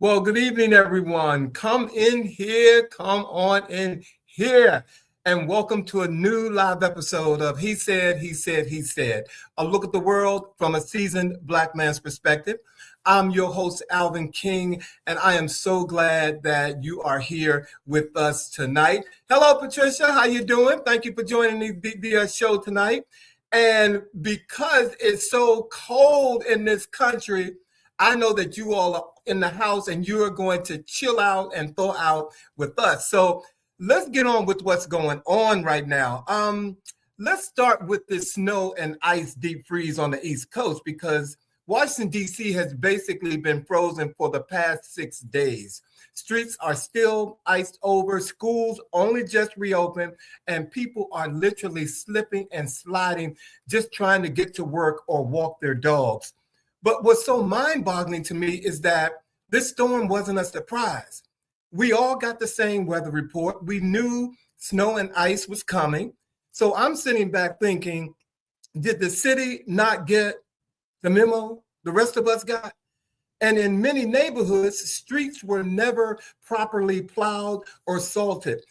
Well, good evening, everyone. Come in here, come on in here, and welcome to a new live episode of He Said, He Said, He Said, a look at the world from a seasoned Black man's perspective. I'm your host, Alvin King, and I am so glad that you are here with us tonight. Hello, Patricia. How you doing? Thank you for joining the show tonight. And because it's so cold in this country, I know that you all are in the house and you are going to chill out and thaw out with us. So let's get on with what's going on right now. Let's start with this snow and ice deep freeze on the East Coast, because Washington, D.C. has basically been frozen for the past 6 days. Streets are still iced over, schools only just reopened, and people are literally slipping and sliding, just trying to get to work or walk their dogs. But what's so mind-boggling to me is that this storm wasn't a surprise. We all got the same weather report. We knew snow and ice was coming. So I'm sitting back thinking, did the city not get the memo the rest of us got? And in many neighborhoods, streets were never properly plowed or salted.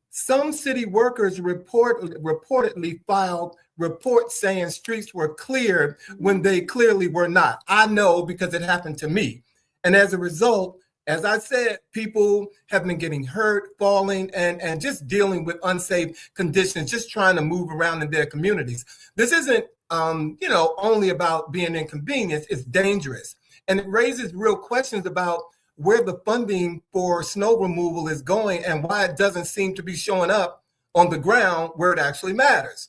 Some city workers reportedly filed reports saying streets were cleared when they clearly were not. I know because it happened to me. And as a result, as I said, people have been getting hurt, falling, and just dealing with unsafe conditions, just trying to move around in their communities. This isn't, only about being inconvenienced. It's dangerous. And it raises real questions about where the funding for snow removal is going and why it doesn't seem to be showing up on the ground where it actually matters.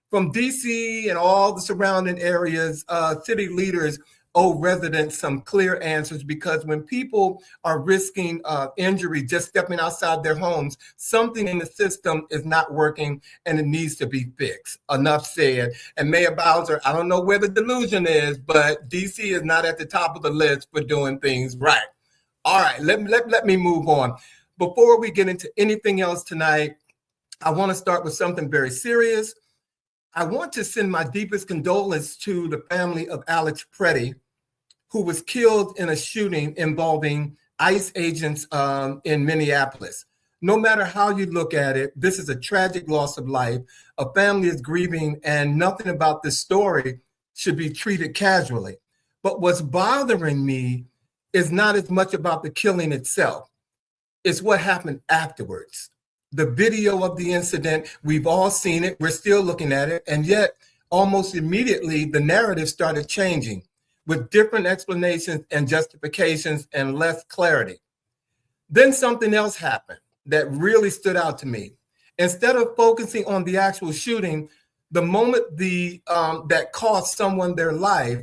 From DC and all the surrounding areas, city leaders owe residents some clear answers, because when people are risking injury just stepping outside their homes, something in the system is not working and it needs to be fixed. Enough said. And Mayor Bowser, I don't know where the delusion is, but DC is not at the top of the list for doing things right. All right, let me move on. Before we get into anything else tonight, I want to start with something very serious. I want to send my deepest condolences to the family of Alex Preddy, who was killed in a shooting involving ICE agents in Minneapolis. No matter how you look at it, this is a tragic loss of life. A family is grieving, and nothing about this story should be treated casually. But what's bothering me is not as much about the killing itself. It's what happened afterwards. The video of the incident, we've all seen it, we're still looking at it, and yet almost immediately the narrative started changing with different explanations and justifications and less clarity. Then something else happened that really stood out to me. Instead of focusing on the actual shooting, the moment that cost someone their life,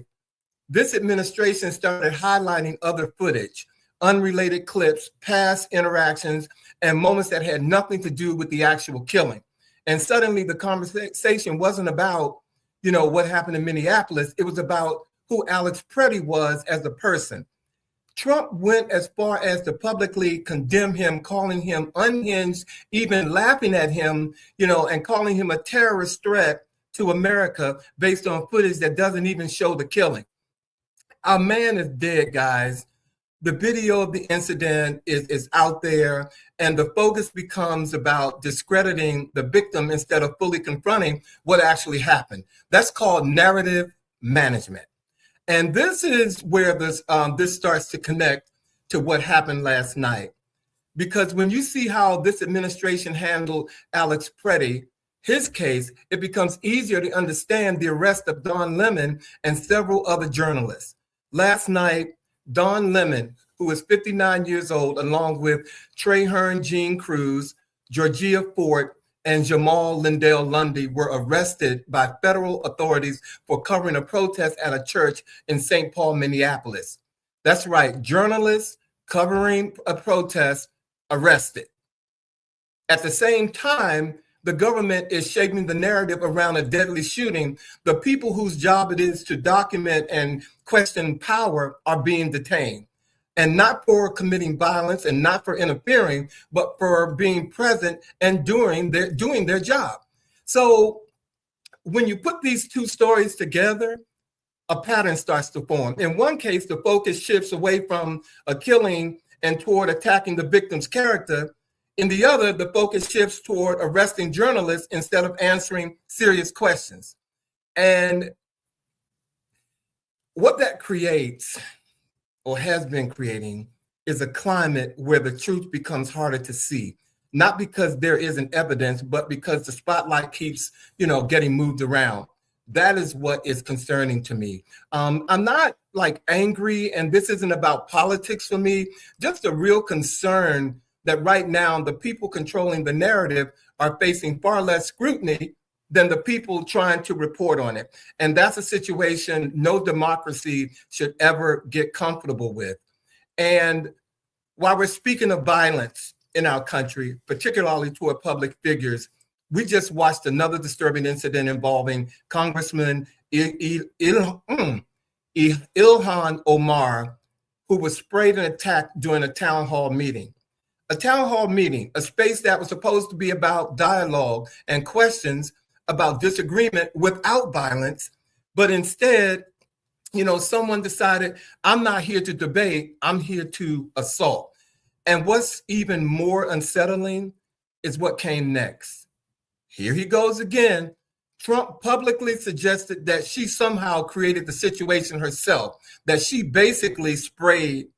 this administration started highlighting other footage, unrelated clips, past interactions, and moments that had nothing to do with the actual killing. And suddenly the conversation wasn't about, what happened in Minneapolis. It was about who Alex Preddy was as a person. Trump went as far as to publicly condemn him, calling him unhinged, even laughing at him, and calling him a terrorist threat to America based on footage that doesn't even show the killing. Our man is dead, guys. The video of the incident is out there, and the focus becomes about discrediting the victim instead of fully confronting what actually happened. That's called narrative management. And this is where this starts to connect to what happened last night. Because when you see how this administration handled Alex Preddy, his case, it becomes easier to understand the arrest of Don Lemon and several other journalists. Last night, Don Lemon, who is 59 years old, along with Traherne Jean Cruz, Georgia Fort, and Jamal Lindell Lundy, were arrested by federal authorities for covering a protest at a church in St. Paul, Minneapolis. That's right, journalists covering a protest arrested. At the same time, the government is shaping the narrative around a deadly shooting. The people whose job it is to document and question power are being detained. And not for committing violence and not for interfering, but for being present and doing their job. So when you put these two stories together, a pattern starts to form. In one case, the focus shifts away from a killing and toward attacking the victim's character. In the other, the focus shifts toward arresting journalists instead of answering serious questions. And what that creates, or has been creating, is a climate where the truth becomes harder to see. Not because there isn't evidence, but because the spotlight keeps, getting moved around. That is what is concerning to me. I'm not like angry, and this isn't about politics for me, just a real concern that right now the people controlling the narrative are facing far less scrutiny than the people trying to report on it. And that's a situation no democracy should ever get comfortable with. And while we're speaking of violence in our country, particularly toward public figures, we just watched another disturbing incident involving Congressman Ilhan Omar, who was sprayed and attacked during a town hall meeting. A town hall meeting, a space that was supposed to be about dialogue and questions about disagreement without violence, but instead, someone decided, I'm not here to debate, I'm here to assault. And what's even more unsettling is what came next. Here he goes again. Trump publicly suggested that she somehow created the situation herself, that she basically sprayed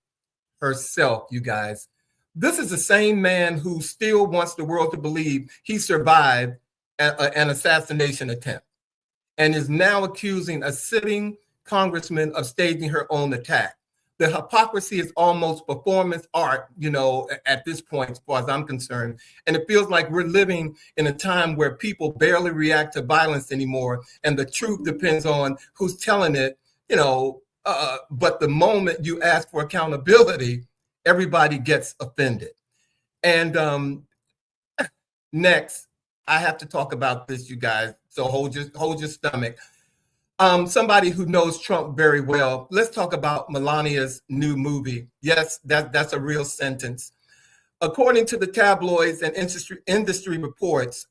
herself, you guys. This is the same man who still wants the world to believe he survived an assassination attempt and is now accusing a sitting congressman of staging her own attack. The hypocrisy is almost performance art, at this point, as far as I'm concerned. And it feels like we're living in a time where people barely react to violence anymore. And the truth depends on who's telling it, but the moment you ask for accountability, everybody gets offended. And next, I have to talk about this, you guys. So hold your stomach. Somebody who knows Trump very well. Let's talk about Melania's new movie. Yes, that's a real sentence. According to the tabloids and industry reports,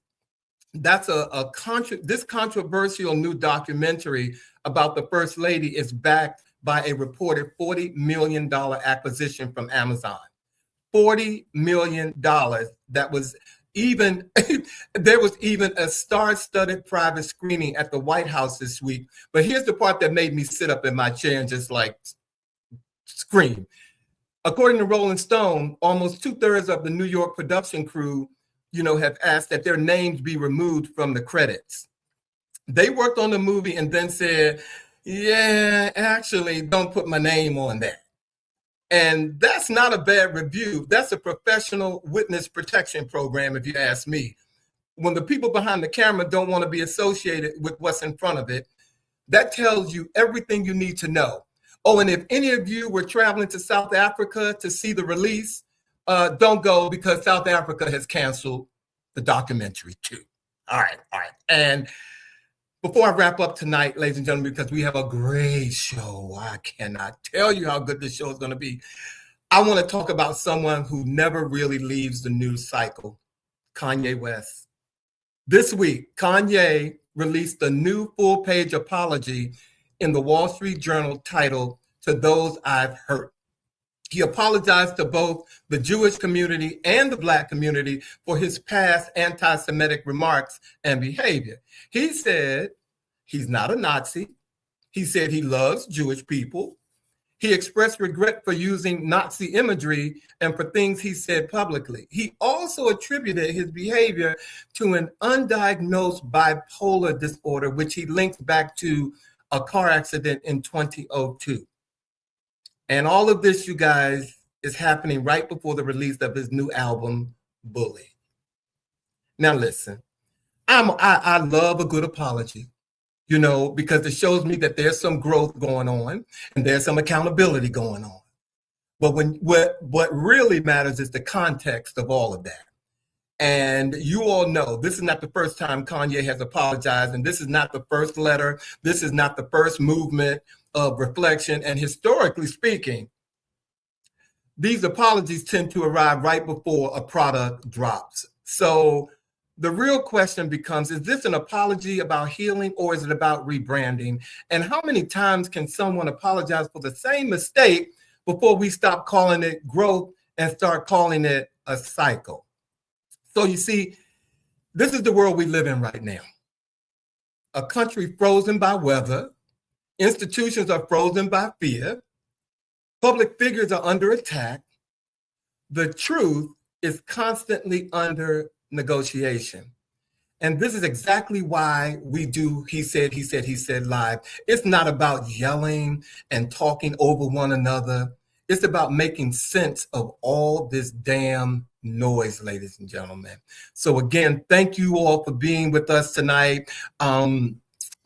that's this controversial new documentary about the First Lady is backed by a reported $40 million acquisition from Amazon. $40 million. That was even, there was even a star-studded private screening at the White House this week. But here's the part that made me sit up in my chair and just like scream. According to Rolling Stone, almost 2/3 of the New York production crew, have asked that their names be removed from the credits. They worked on the movie and then said, yeah, actually, don't put my name on that. And that's not a bad review. That's a professional witness protection program, if you ask me. When the people behind the camera don't want to be associated with what's in front of it, that tells you everything you need to know. Oh, and if any of you were traveling to South Africa to see the release, don't go because South Africa has canceled the documentary too. All right. And before I wrap up tonight, ladies and gentlemen, because we have a great show, I cannot tell you how good this show is going to be. I want to talk about someone who never really leaves the news cycle, Kanye West. This week, Kanye released a new full-page apology in the Wall Street Journal titled, "To Those I've Hurt." He apologized to both the Jewish community and the Black community for his past anti-Semitic remarks and behavior. He said he's not a Nazi. He said he loves Jewish people. He expressed regret for using Nazi imagery and for things he said publicly. He also attributed his behavior to an undiagnosed bipolar disorder, which he linked back to a car accident in 2002. And all of this, you guys, is happening right before the release of his new album, Bully. Now, listen, I love a good apology, because it shows me that there's some growth going on and there's some accountability going on. But what really matters is the context of all of that. And you all know this is not the first time Kanye has apologized, and this is not the first letter. This is not the first movement of reflection. And historically speaking, these apologies tend to arrive right before a product drops. So The real question becomes, is this an apology about healing or is it about rebranding? And how many times can someone apologize for the same mistake before we stop calling it growth and start calling it a cycle? So you see, this is the world we live in right now. A country frozen by weather, institutions are frozen by fear, public figures are under attack, the truth is constantly under negotiation. And this is exactly why we do He Said, He Said, He Said live. It's not about yelling and talking over one another. It's about making sense of all this damn noise, ladies and gentlemen. So again, thank you all for being with us tonight.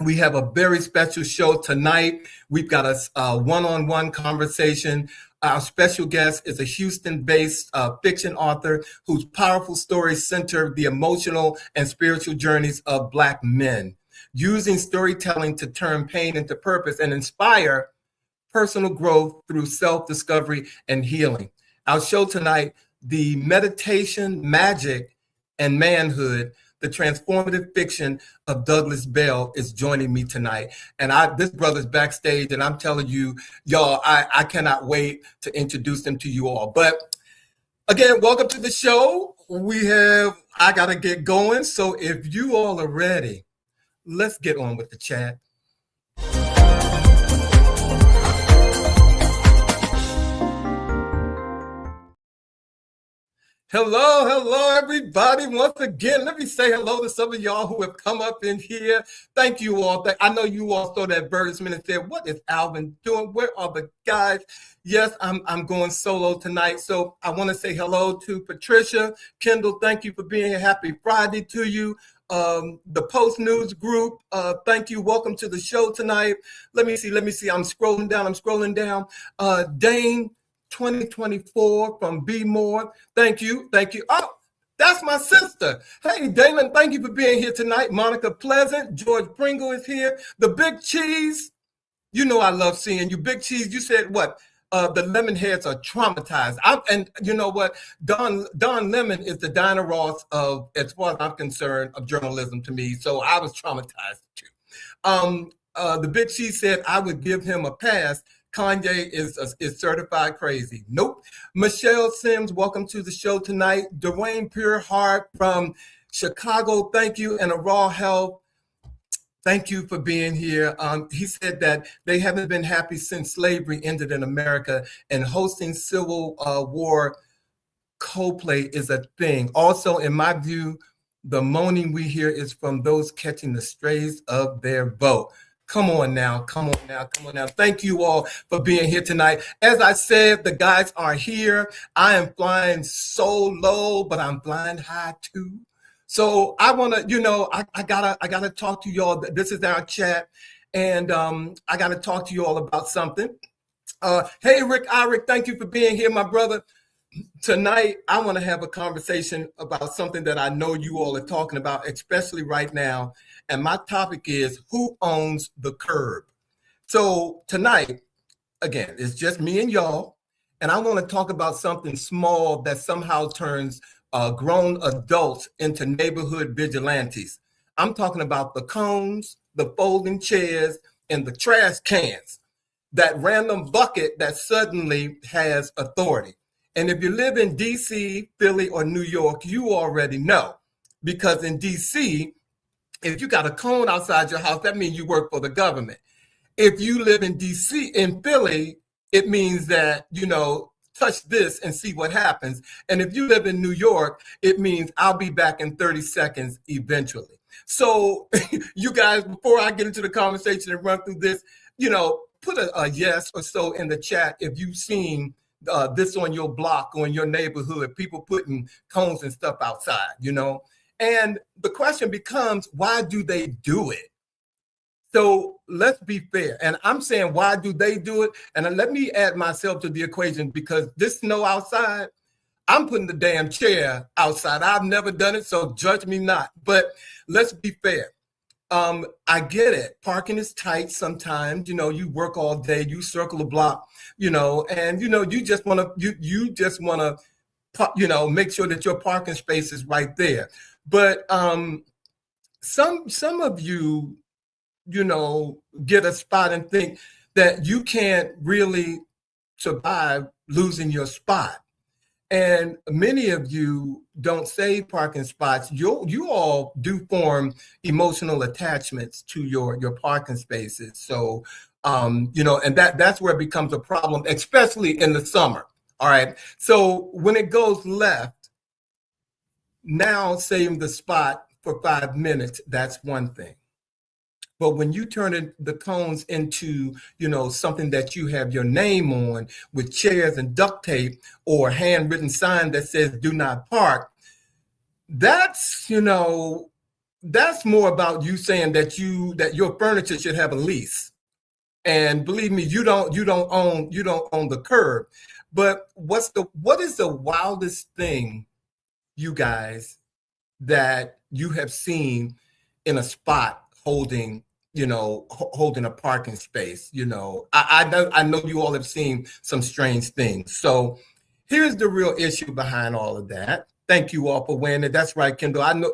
We have a very special show tonight. We've got a one-on-one conversation. Our special guest is a Houston-based fiction author whose powerful stories center the emotional and spiritual journeys of Black men, using storytelling to turn pain into purpose and inspire personal growth through self-discovery and healing. Our show tonight, The Meditation, Magic, and Manhood, the transformative fiction of Douglas Bell, is joining me tonight. And this brother's backstage, and I'm telling you, y'all, I cannot wait to introduce him to you all. But again, welcome to the show. I got to get going. So if you all are ready, let's get on with the chat. Hello, everybody. Once again, let me say hello to some of y'all who have come up in here. Thank you all. I know you all saw that advertisement and said, what is Alvin doing? Where are the guys? Yes, I'm going solo tonight. So I want to say hello to Patricia. Kendall, thank you for being here. Happy Friday to you. The Post News Group, thank you. Welcome to the show tonight. Let me see. I'm scrolling down. Dane 2024 from Be More. Thank you. Oh, that's my sister. Hey, Damon, thank you for being here tonight. Monica Pleasant, George Pringle is here. The Big Cheese, you know I love seeing you. Big Cheese, you said what? The lemon heads are traumatized. And you know what? Don Lemon is the Diana Ross of, as far as I'm concerned, of journalism to me. So I was traumatized too. The Big Cheese said I would give him a pass. Kanye is certified crazy. Nope. Michelle Sims, welcome to the show tonight. Dwayne Pureheart from Chicago, thank you. And a Raw Health, thank you for being here. He said that they haven't been happy since slavery ended in America, and hosting Civil War co-play is a thing. Also, in my view, the moaning we hear is from those catching the strays of their boat. Come on now. Thank you all for being here tonight. As I said, the guys are here. I am flying so low, but I'm flying high too. So I want to, I gotta talk to you all. This is our chat, and I gotta talk to you all about something. Hey, Rick Irick, thank you for being here, my brother. Tonight, I want to have a conversation about something that I know you all are talking about, especially right now. And my topic is, who owns the curb? So tonight, again, it's just me and y'all. And I want to talk about something small that somehow turns grown adults into neighborhood vigilantes. I'm talking about the cones, the folding chairs, and the trash cans. That random bucket that suddenly has authority. And if you live in DC, Philly, or New York, you already know. Because in DC, if you got a cone outside your house, that means you work for the government. If you live in DC, in Philly, it means that, touch this and see what happens. And if you live in New York, it means I'll be back in 30 seconds eventually. So you guys, before I get into the conversation and run through this, put a yes or so in the chat if you've seen this on your block or in your neighborhood, people putting cones and stuff outside, And the question becomes, why do they do it? So let's be fair. And I'm saying, why do they do it? And let me add myself to the equation, because this snow outside, I'm putting the damn chair outside. I've never done it, so judge me not. But let's be fair. I get it. Parking is tight sometimes. You work all day, you circle the block, and you just want to make sure that your parking space is right there. But some of you, get a spot and think that you can't really survive losing your spot. And many of you don't save parking spots. You all do form emotional attachments to your parking spaces. So, and that's where it becomes a problem, especially in the summer. All right. So when it goes left, now saving the spot for 5 minutes, that's one thing. But when you turn the cones into, something that you have your name on with chairs and duct tape or a handwritten sign that says "Do not park," that's more about you saying that your furniture should have a lease. And believe me, you don't own the curb. But what is the wildest thing, you guys, that you have seen in a spot holding a parking space? I know you all have seen some strange things. So here's the real issue behind all of that. Thank you all for weighing it. That's right, Kendall. I know.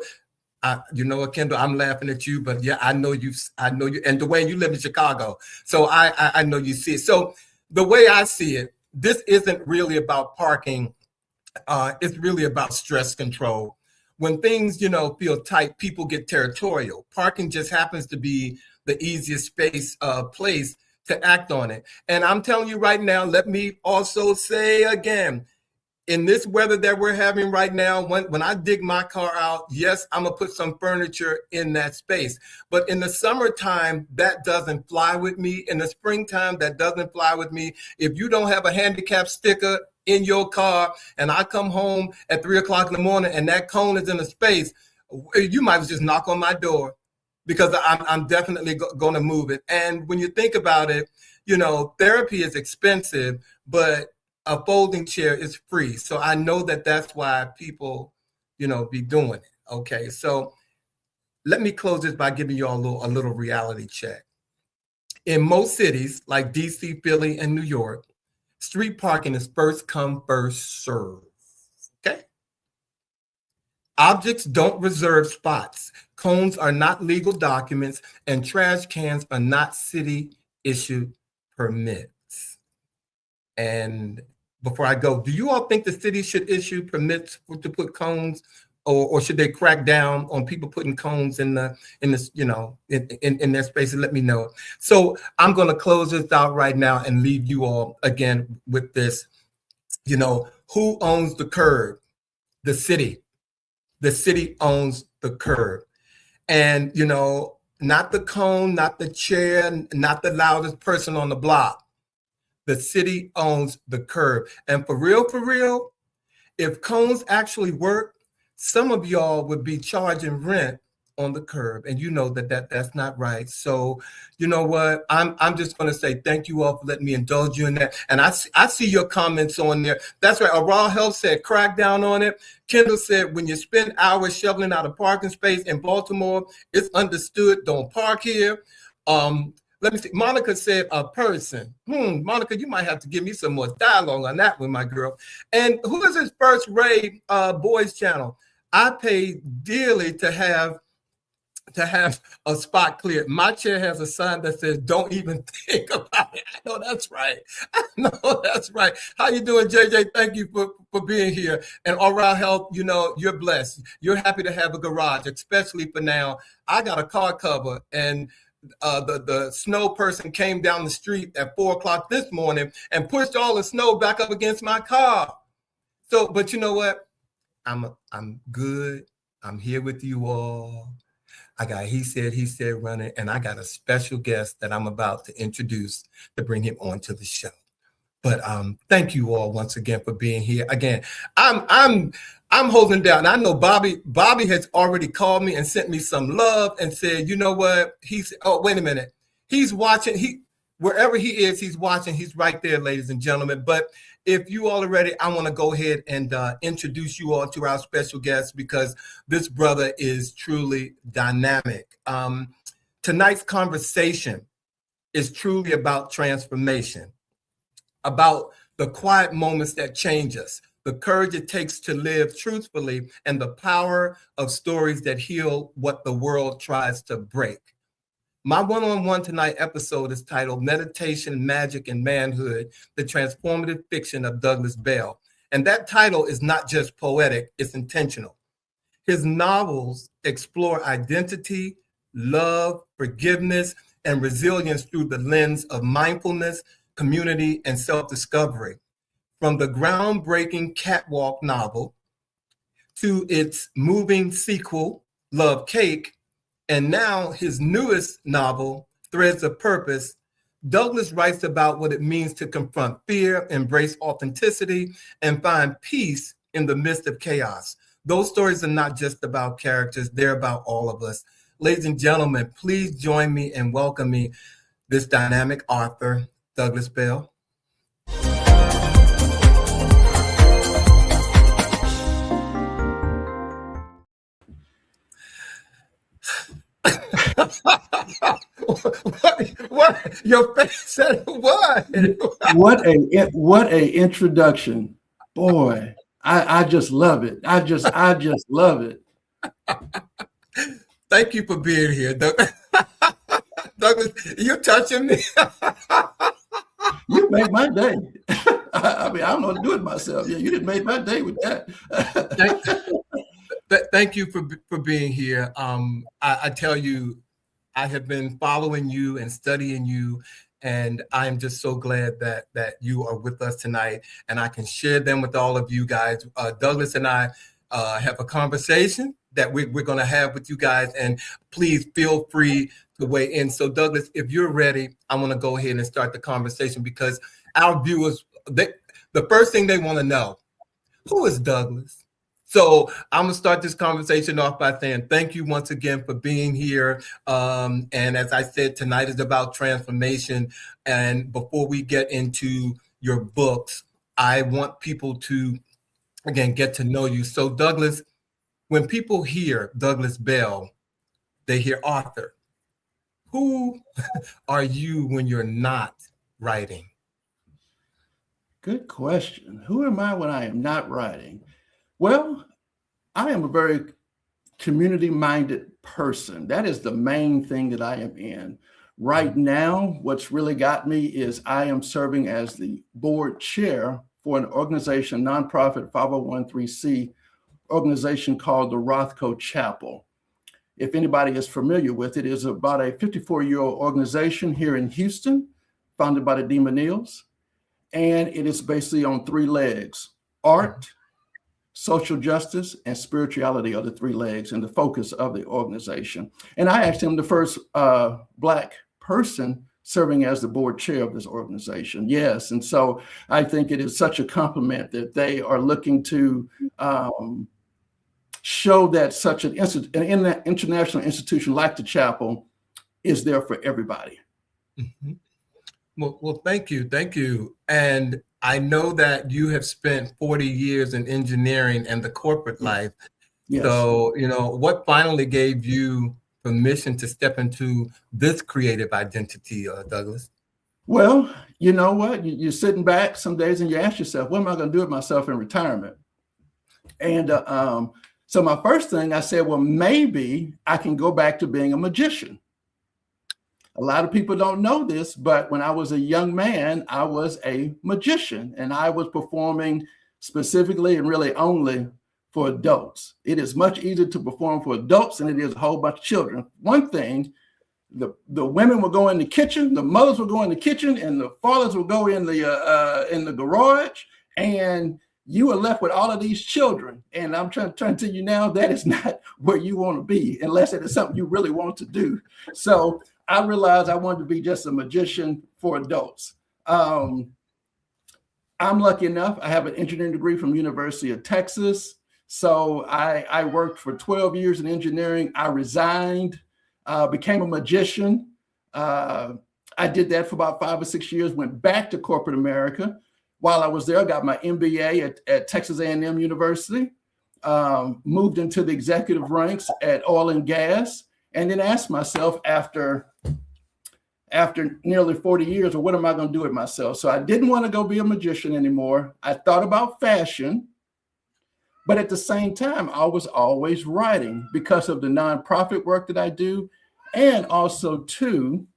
You know what, Kendall? I'm laughing at you, but yeah, I know you. And Dwayne, you live in Chicago, so I know you see it. So the way I see it, this isn't really about parking. It's really about stress control. When things, feel tight, people get territorial. Parking just happens to be the easiest place to act on it. And I'm telling you right now, let me also say again, in this weather that we're having right now, when I dig my car out, yes, I'm gonna put some furniture in that space. But in the summertime, that doesn't fly with me. In the springtime, that doesn't fly with me. If you don't have a handicap sticker in your car and I come home at 3 o'clock in the morning and that cone is in a space, you might just knock on my door, because I'm definitely going to move it. And when you think about it, therapy is expensive, but a folding chair is free. So I know that that's why people, be doing it. Okay, so let me close this by giving you all a little reality check. In most cities like DC, Philly, and New York, street parking is first come, first serve. Okay. Objects don't reserve spots. Cones are not legal documents, and trash cans are not city-issued permits. And before I go, do you all think the city should issue permits to put cones, or should they crack down on people putting cones in their spaces? Let me know. So I'm going to close this out right now and leave you all again with this. Who owns the curb? The city. The city owns the curb. And, not the cone, not the chair, not the loudest person on the block. The city owns the curb. And for real, if cones actually work, some of y'all would be charging rent on the curb, and that's not right. So you know what, I'm just going to say thank you all for letting me indulge you in that. And I see your comments on there. That's right. Raw Health said crack down on it. Kendall said when you spend hours shoveling out a parking space in Baltimore, it's understood, don't park here. Let me see. Monica said a person. Monica, you might have to give me some more dialogue on that one, my girl. And who is this First Ray Boys channel? I pay dearly to have a spot cleared. My chair has a sign that says "Don't even think about it." I know that's right. How you doing, JJ? Thank you for being here. And Oral Health, you're blessed. You're happy to have a garage, especially for now. I got a car cover, and the snow person came down the street at 4 o'clock this morning and pushed all the snow back up against my car. So, but you know what? I'm good. I'm here with you all. I got he said running, and I got a special guest that I'm about to introduce to bring him onto the show. But thank you all once again for being here. Again, I'm holding down. I know Bobby has already called me and sent me some love and said, you know what? Wait a minute. He's watching. Wherever he is, he's watching. He's right there, ladies and gentlemen. But if you all are ready, I want to go ahead and introduce you all to our special guest, because this brother is truly dynamic. Tonight's conversation is truly about transformation, about the quiet moments that change us, the courage it takes to live truthfully, and the power of stories that heal what the world tries to break. My one-on-one tonight episode is titled Meditation, Magic, and Manhood, the Transformative Fiction of Douglas Bell. And that title is not just poetic, it's intentional. His novels explore identity, love, forgiveness, and resilience through the lens of mindfulness, community, and self-discovery. From the groundbreaking Catwalk novel to its moving sequel, Love Cake, and now his newest novel, Threads of Purpose, Douglas writes about what it means to confront fear, embrace authenticity, and find peace in the midst of chaos. Those stories are not just about characters, they're about all of us. Ladies and gentlemen, please join me in welcoming this dynamic author, Douglas Bell. What? Your face said what? What a introduction, boy! I just love it. I just love it. Thank you for being here, Douglas. Douglas, you touching me? You make my day. I mean, I don't know what to do with myself. Yeah, you didn't make my day with that. Thank you for being here. I tell you, I have been following you and studying you, and I am just so glad that you are with us tonight, and I can share them with all of you guys. Douglas and I have a conversation that we're going to have with you guys, and please feel free to weigh in. So, Douglas, if you're ready, I'm going to go ahead and start the conversation because our viewers, the first thing they want to know, who is Douglas? So I'm going to start this conversation off by saying thank you once again for being here. And as I said, tonight is about transformation. And before we get into your books, I want people to, again, get to know you. So Douglas, when people hear Douglas Bell, they hear author. Who are you when you're not writing? Good question. Who am I when I am not writing? Well, I am a very community-minded person. That is the main thing that I am in. Right now, what's really got me is I am serving as the board chair for an organization, nonprofit 501(c) organization called the Rothko Chapel. If anybody is familiar with it, it is about a 54-year-old organization here in Houston, founded by the Demoneals. And it is basically on three legs: art, social justice, and spirituality are the three legs and the focus of the organization. And I actually am the first Black person serving as the board chair of this organization. Yes. And so I think it is such a compliment that they are looking to show that such an international institution like the chapel is there for everybody. Mm-hmm. Well, thank you. Thank you. And I know that you have spent 40 years in engineering and the corporate life. Yes. So, what finally gave you permission to step into this creative identity, Douglas? Well, you know what? You're sitting back some days and you ask yourself, what am I going to do with myself in retirement? And so my first thing I said, well, maybe I can go back to being a magician. A lot of people don't know this, but when I was a young man, I was a magician and I was performing specifically and really only for adults. It is much easier to perform for adults than it is a whole bunch of children. One thing, the women would go in the kitchen, the mothers would go in the kitchen, and the fathers would go in the garage, and you are left with all of these children. And I'm trying to tell you now, that is not where you want to be unless it is something you really want to do. So I realized I wanted to be just a magician for adults. I'm lucky enough, I have an engineering degree from University of Texas. So I worked for 12 years in engineering. I resigned, became a magician. I did that for about 5 or 6 years, went back to corporate America. While I was there, I got my MBA at Texas A&M University, moved into the executive ranks at oil and gas, and then asked myself after nearly 40 years, well, what am I going to do with myself? So I didn't want to go be a magician anymore. I thought about fashion, But at the same time, I was always writing because of the nonprofit work that I do. And also, too,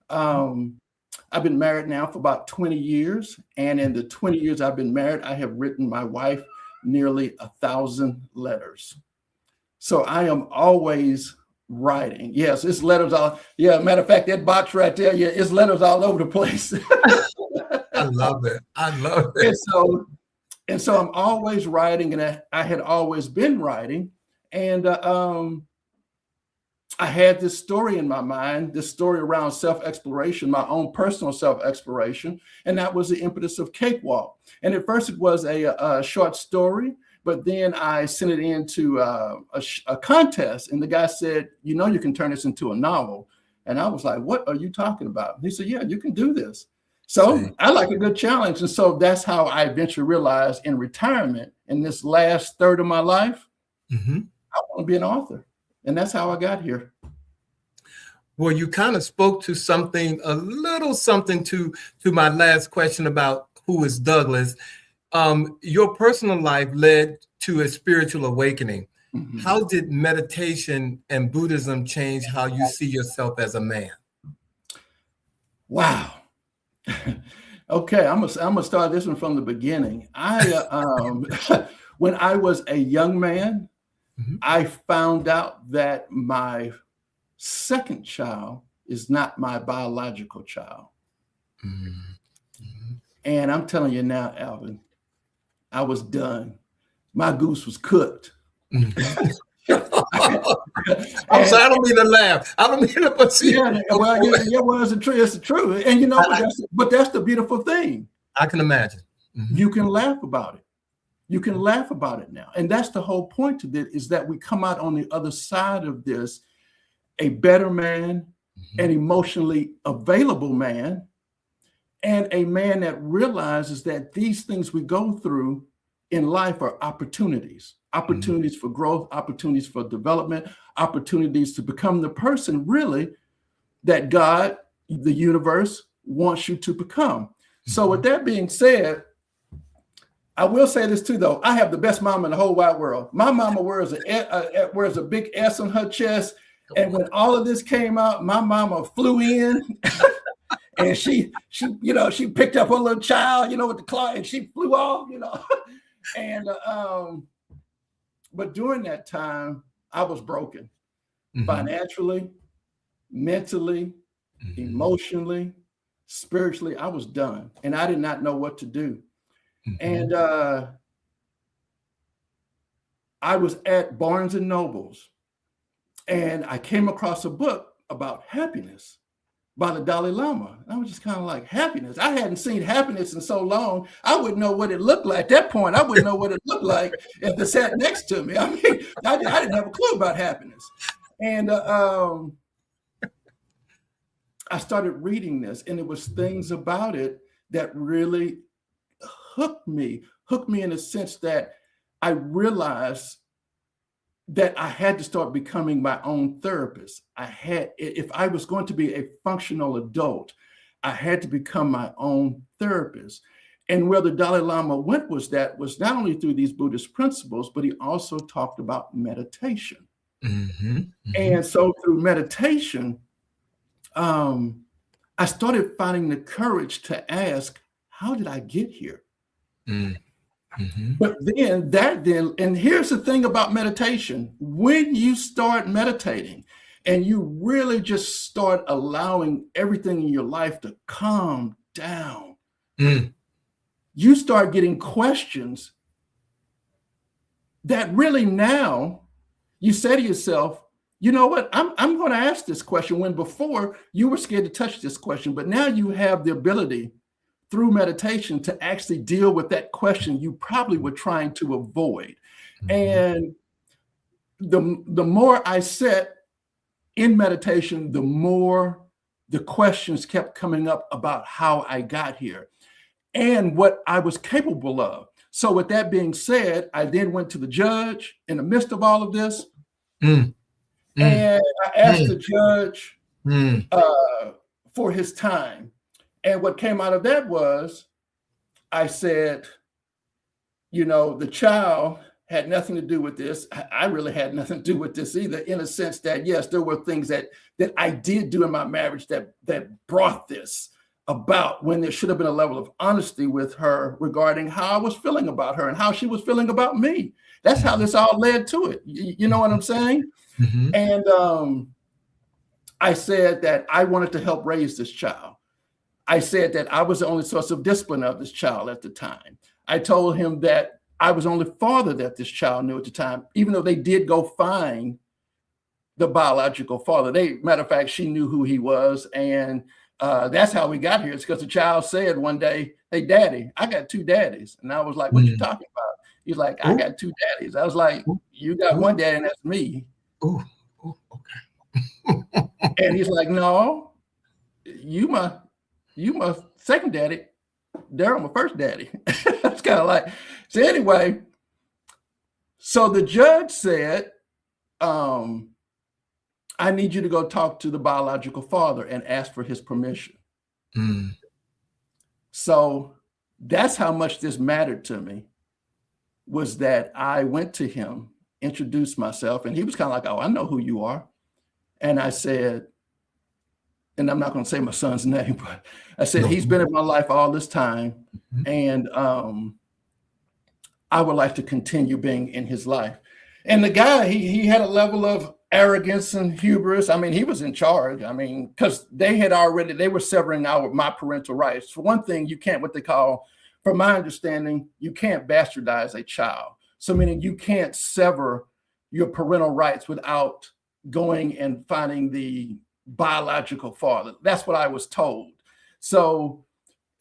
I've been married now for about 20 years. And in the 20 years I've been married, I have written my wife nearly 1,000 letters. So I am always writing. Yes, it's letters all. Yeah, matter of fact, that box right there, yeah, it's letters all over the place. I love it. I love it. And so I'm always writing, and I had always been writing. And I had this story in my mind, this story around self-exploration, my own personal self-exploration, and that was the impetus of Cakewalk. And at first it was a short story, but then I sent it into a contest, and the guy said, you know, you can turn this into a novel. And I was like, what are you talking about? He said, yeah, you can do this. So I like a good challenge. And so that's how I eventually realized in retirement, in this last third of my life, I want to be an author. And that's how I got here. Well, you kind of spoke to something, a little something to my last question about who is Douglas. Your personal life led to a spiritual awakening. How did meditation and Buddhism change how you see yourself as a man? Wow. Okay, I'm gonna start this one from the beginning. When I was a young man, I found out that my second child is not my biological child. And I'm telling you now, Alvin, I was done. My goose was cooked. I'm sorry, I don't mean to laugh. I don't mean to it's the truth. And you know, but that's the beautiful thing. I can imagine. You can laugh about it. You can laugh about it now. And that's the whole point of it, is that we come out on the other side of this a better man, an emotionally available man, and a man that realizes that these things we go through in life are opportunities for growth, opportunities for development, opportunities to become the person really that God, the universe, wants you to become. So with that being said, I will say this too, though. I have the best mom in the whole wide world. My mama wears a big S on her chest. And when all of this came out, my mama flew in and she picked up her little child, with the claw, and she flew off, And but during that time, I was broken financially, mentally, emotionally, spiritually. I was done, and I did not know what to do. And I was at Barnes and Noble's, and I came across a book about happiness by the Dalai Lama. And I was just kind of like, happiness? I hadn't seen happiness in so long. I wouldn't know what it looked like. At that point, I wouldn't know what it looked like if it sat next to me. I mean, I didn't have a clue about happiness. And I started reading this, and it was things about it that really hooked me in a sense that I realized that I had to start becoming my own therapist. If I was going to be a functional adult, I had to become my own therapist. And where the Dalai Lama went was not only through these Buddhist principles, but he also talked about meditation. And so through meditation, I started finding the courage to ask, how did I get here? But then, and here's the thing about meditation. When you start meditating and you really just start allowing everything in your life to calm down, you start getting questions that really now you say to yourself, you know what, I'm going to ask this question, when before you were scared to touch this question, but now you have the ability through meditation to actually deal with that question you probably were trying to avoid. And the more I sat in meditation, the more the questions kept coming up about how I got here and what I was capable of. So with that being said, I then went to the judge in the midst of all of this. And I asked the judge for his time. And what came out of that was, I said, the child had nothing to do with this. I really had nothing to do with this either, in a sense that, yes, there were things that I did do in my marriage that brought this about, when there should have been a level of honesty with her regarding how I was feeling about her and how she was feeling about me. That's how this all led to it. You know what I'm saying? Mm-hmm. And I said that I wanted to help raise this child. I said that I was the only source of discipline of this child at the time. I told him that I was the only father that this child knew at the time, even though they did go find the biological father. Matter of fact, she knew who he was. And that's how we got here. It's because the child said one day, "Hey, Daddy, I got two daddies." And I was like, "What you talking about?" He's like, "I got two daddies." I was like, "You got one daddy, and that's me." Okay. And he's like, "No, you my second daddy. Daryl, my first daddy." It's kind of like, so anyway, so the judge said, "I need you to go talk to the biological father and ask for his permission." So that's how much this mattered to me, was that I went to him, introduced myself, and he was kind of like, "Oh, I know who you are." And I said, and I'm not going to say my son's name, but I said, "He's been in my life all this time, and I would like to continue being in his life." And the guy, he had a level of arrogance and hubris. I mean, he was in charge. I mean, because they were severing my parental rights. For one thing, you can't, what they call, from my understanding, you can't bastardize a child. So meaning you can't sever your parental rights without going and finding the biological father. That's what I was told. So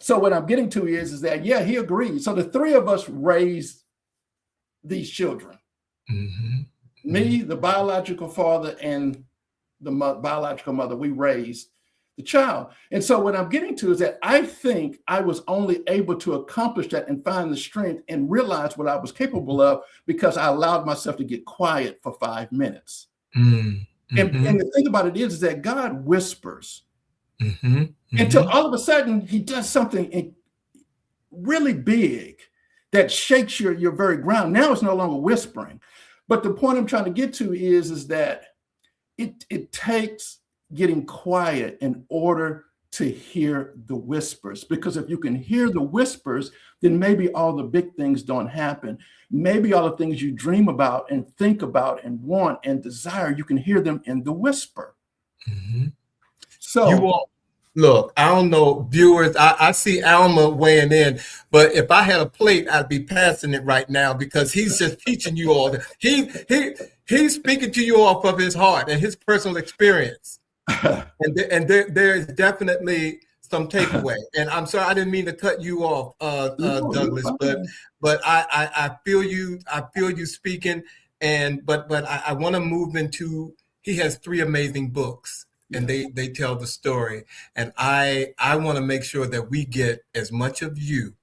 what I'm getting to is that, yeah, he agreed. So the three of us raised these children. Me, the biological father, and the biological mother, we raised the child. And so what I'm getting to is that I think I was only able to accomplish that and find the strength and realize what I was capable of because I allowed myself to get quiet for 5 minutes. And the thing about it is that God whispers until all of a sudden he does something really big that shakes your very ground. Now it's no longer whispering. But the point I'm trying to get to is that it takes getting quiet in order to hear the whispers. Because if you can hear the whispers, then maybe all the big things don't happen. Maybe all the things you dream about and think about and want and desire, you can hear them in the whisper. So you won't look. I don't know, viewers. I see Alma weighing in, but if I had a plate, I'd be passing it right now because he's just teaching you all. He's speaking to you off of his heart and his personal experience, and there is definitely some takeaway. And I'm sorry, I didn't mean to cut you off, Douglas, but I feel you. I feel you speaking, but I want to move into. He has 3 amazing books. And they tell the story. And I want to make sure that we get as much of you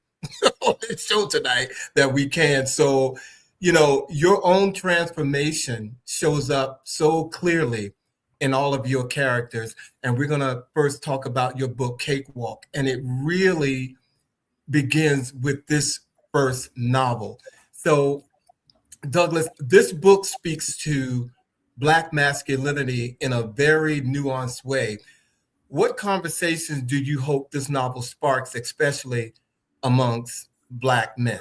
on this show tonight that we can. So, your own transformation shows up so clearly in all of your characters. And we're going to first talk about your book, Cakewalk. And it really begins with this first novel. So, Douglas, this book speaks to Black masculinity in a very nuanced way. What conversations do you hope this novel sparks, especially amongst Black men?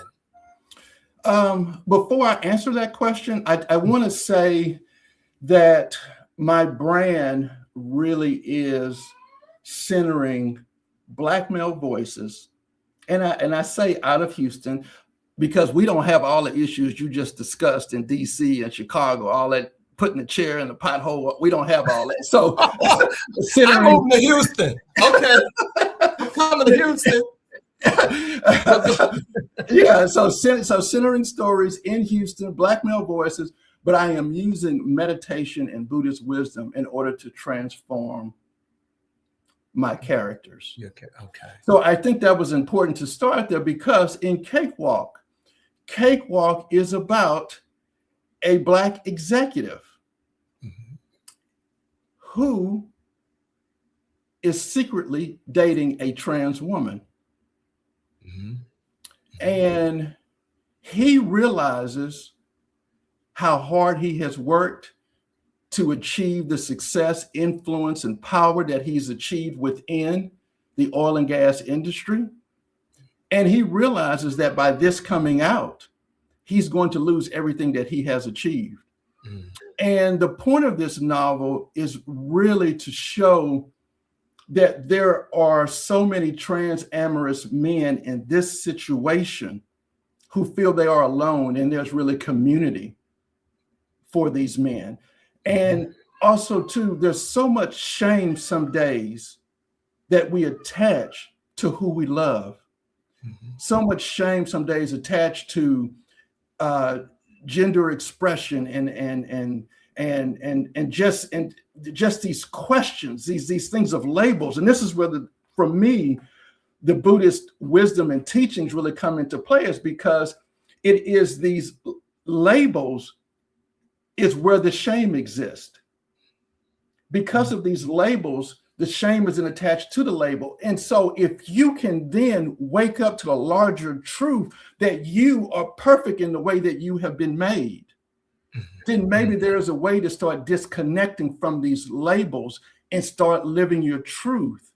Before I answer that question, I want to say that my brand really is centering Black male voices. And I say out of Houston, because we don't have all the issues you just discussed in DC and Chicago, all that putting the chair in the pothole. We don't have all that. So I'm moving to Houston. Okay. I'm coming to Houston. Yeah, so centering stories in Houston, Black male voices, but I am using meditation and Buddhist wisdom in order to transform my characters. Okay. So I think that was important to start there because in Cakewalk is about a Black executive who is secretly dating a trans woman. And he realizes how hard he has worked to achieve the success, influence, and power that he's achieved within the oil and gas industry. And he realizes that by this coming out, he's going to lose everything that he has achieved. Mm. And the point of this novel is really to show that there are so many trans-amorous men in this situation who feel they are alone, and there's really community for these men. And also, too, there's so much shame some days that we attach to who we love. Mm-hmm. So much shame some days attached to gender expression and just these questions, these things of labels. And this is where, for me, the Buddhist wisdom and teachings really come into play, is because it is these labels is where the shame exists. Because of these labels, the shame isn't attached to the label. And so if you can then wake up to a larger truth that you are perfect in the way that you have been made, then maybe there's a way to start disconnecting from these labels and start living your truth.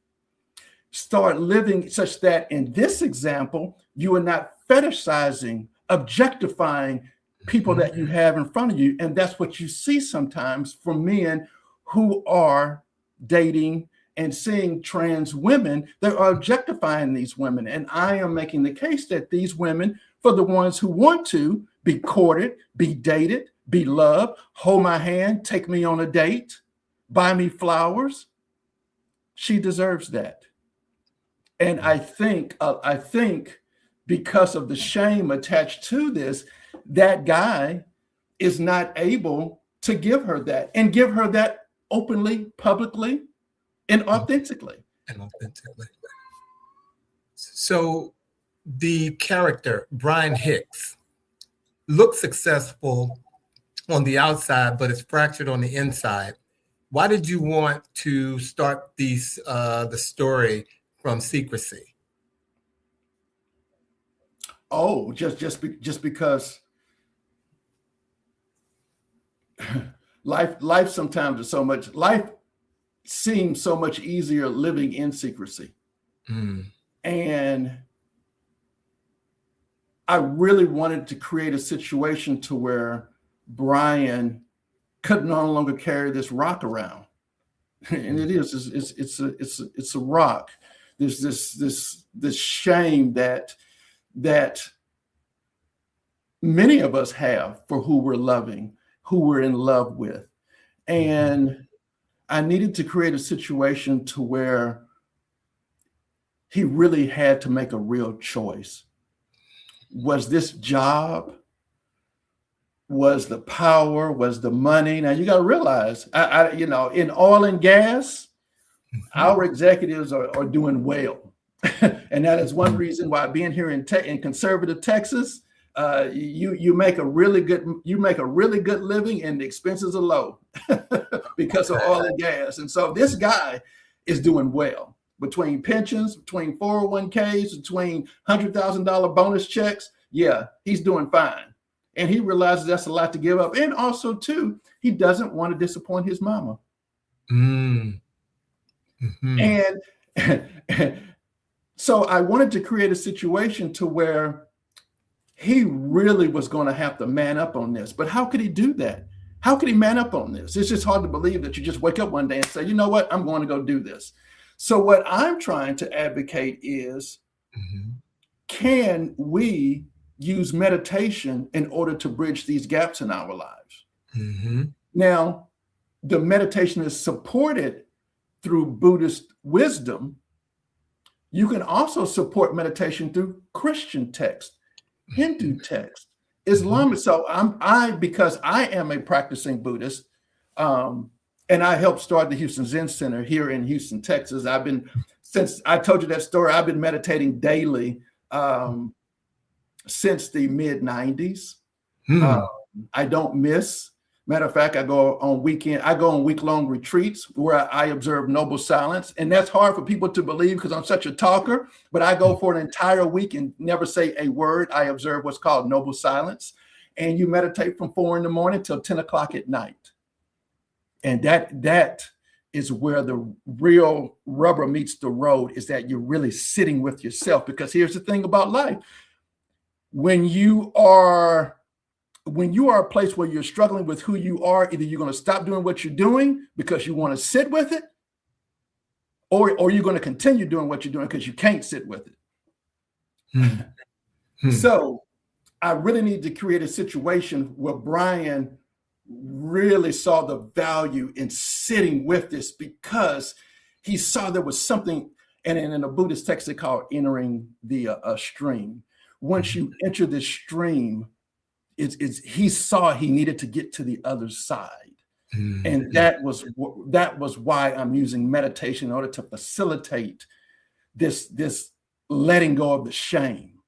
Start living such that, in this example, you are not fetishizing, objectifying people that you have in front of you. And that's what you see sometimes from men who are dating and seeing trans women. They are objectifying these women. And I am making the case that these women, for the ones who want to be courted, be dated, be loved, hold my hand, take me on a date, buy me flowers, she deserves that. And I think because of the shame attached to this, that guy is not able to give her that, and give her that openly, publicly, and authentically. So the character, Brian Hicks, looks successful on the outside, but is fractured on the inside. Why did you want to start the story from secrecy? Oh, just because life sometimes is so much, life seems so much easier living in secrecy. And I really wanted to create a situation to where Brian could no longer carry this rock around. And it's a rock. There's this shame that many of us have for who we're loving, who we're in love with. And I needed to create a situation to where he really had to make a real choice. Was this job? Was the power? Was the money? Now you got to realize, in oil and gas, our executives are doing well. And that is one reason why, being here in conservative Texas, you make a really good living and the expenses are low because of oil and gas. And so this guy is doing well, between pensions, between 401ks, between $100,000 bonus checks. Yeah, he's doing fine. And he realizes that's a lot to give up. And also, too, he doesn't want to disappoint his mama. And so I wanted to create a situation to where he really was going to have to man up on this. But how could he do that? How could he man up on this? It's just hard to believe that you just wake up one day and say, you know what, I'm going to go do this. So what I'm trying to advocate is, can we use meditation in order to bridge these gaps in our lives? Now, the meditation is supported through Buddhist wisdom. You can also support meditation through Christian text, Hindu text, Islamic. So because I am a practicing Buddhist, and I helped start the Houston Zen Center here in Houston, Texas. Since I told you that story, I've been meditating daily since the mid-90s. I don't miss. Matter of fact, I go on week-long retreats where I observe noble silence. And that's hard for people to believe because I'm such a talker, but I go for an entire week and never say a word. I observe what's called noble silence. and you meditate from 4 a.m. till 10 o'clock at night. And that is where the real rubber meets the road, is that you're really sitting with yourself. Because here's the thing about life. When you are a place where you're struggling with who you are, either you're going to stop doing what you're doing because you want to sit with it, or you're going to continue doing what you're doing because you can't sit with it. So I really need to create a situation where Brian really saw the value in sitting with this, because he saw there was something, and in a Buddhist text they call it entering the stream. Once you enter this stream, he saw he needed to get to the other side. And that was why I'm using meditation in order to facilitate this letting go of the shame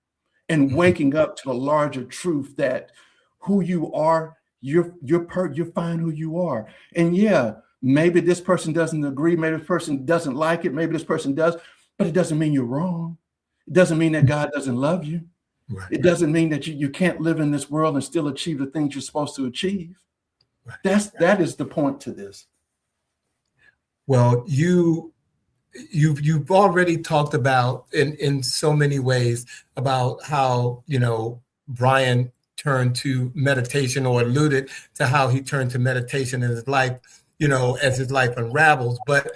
and waking up to the larger truth that who you are, you're fine who you are. And yeah, maybe this person doesn't agree, maybe this person doesn't like it, maybe this person does, but it doesn't mean you're wrong. It doesn't mean that God doesn't love you. Right. It doesn't mean that you can't live in this world and still achieve the things you're supposed to achieve. Right. That is the point to this. Well, you've already talked about in so many ways about how, Brian turned to meditation, or alluded to how he turned to meditation in his life, as his life unravels. But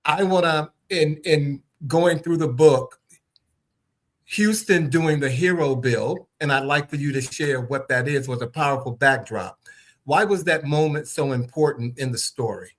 I want to, in going through the book, Houston doing the hero bill, and I'd like for you to share what that is, was a powerful backdrop. Why was that moment so important in the story?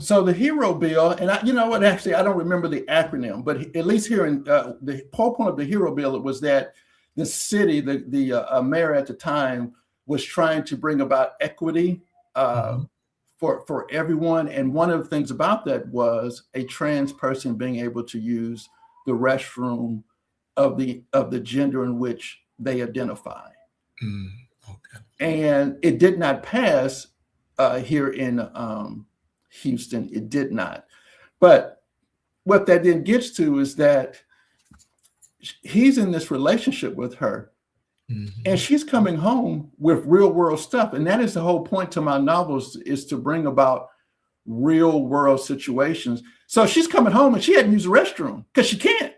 So the hero bill, and actually, I don't remember the acronym, but at least here in the whole point of the hero bill, it was that the city, the mayor at the time, was trying to bring about equity for everyone. And one of the things about that was a trans person being able to use the restroom of the gender in which they identify. Okay. And it did not pass here in Houston. It did not. But what that then gets to is that he's in this relationship with her, and she's coming home with real world stuff. And that is the whole point to my novels, is to bring about real world situations. So she's coming home and she hadn't used the restroom because she can't.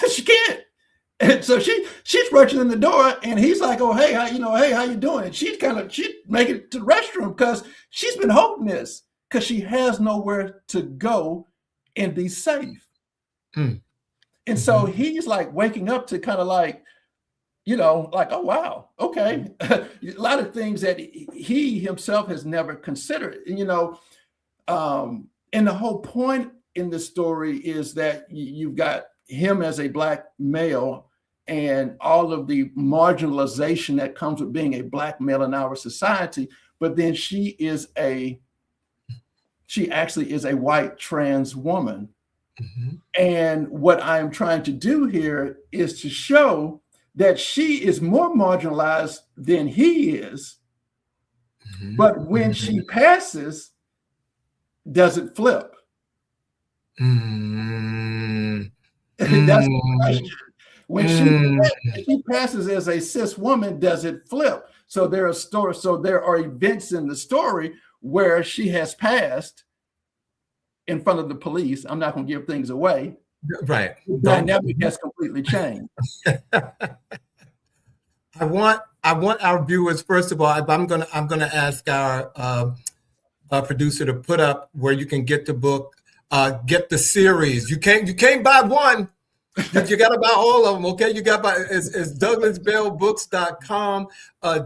She can't. And so she's rushing in the door, and he's like, "Oh, hey, how you doing?" And she's making it to the restroom because she's been holding this, because she has nowhere to go and be safe. And so he's like waking up to kind of like, oh, wow, okay. A lot of things that he himself has never considered, and the whole point in the story is that you've got him as a Black male and all of the marginalization that comes with being a Black male in our society. But then she actually is a white trans woman. And what I'm trying to do here is to show that she is more marginalized than he is. But when she passes, does it flip? That's the question. When she passes as a cis woman, does it flip? So there are events in the story where she has passed in front of the police. I'm not going to give things away. Right. The dynamic has completely changed. I want our viewers, first of all, I'm gonna ask our producer to put up where you can get the book, get the series. You can't buy one. You got to buy all of them, okay? You got by it's DouglasBellBooks.com.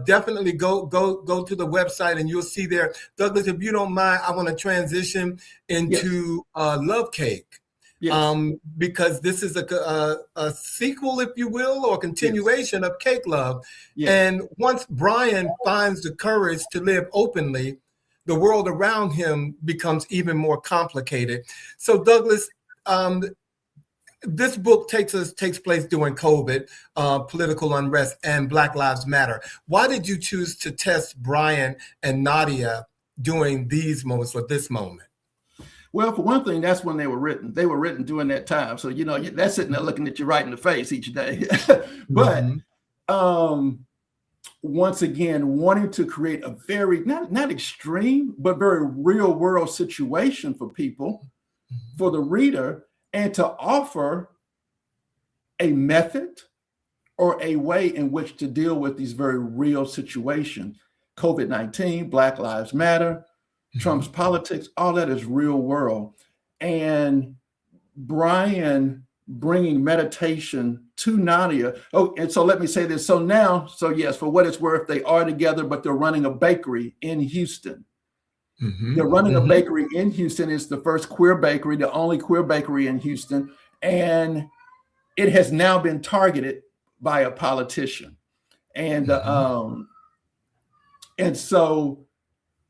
Definitely go to the website and you'll see there. Douglas, if you don't mind, I want to transition into Love Cake. Yes. Because this is a sequel, if you will, or continuation of Cake Love. Yes. And once Brian finds the courage to live openly, the world around him becomes even more complicated. So Douglas, this book takes place during COVID, political unrest, and Black Lives Matter. Why did you choose to test Brian and Nadia during these moments, or this moment? Well, for one thing, that's when they were written. They were written during that time. So, that's sitting there looking at you right in the face each day. But once again, wanting to create a very, not extreme, but very real world situation for people, for the reader, and to offer a method or a way in which to deal with these very real situations. COVID-19, Black Lives Matter, Trump's politics, all that is real world. And Brian bringing meditation to Nadia. Oh, and so let me say this. So yes, for what it's worth, they are together, but they're running a bakery in Houston. They're running a bakery in Houston. It's the first queer bakery, the only queer bakery in Houston. And it has now been targeted by a politician. And so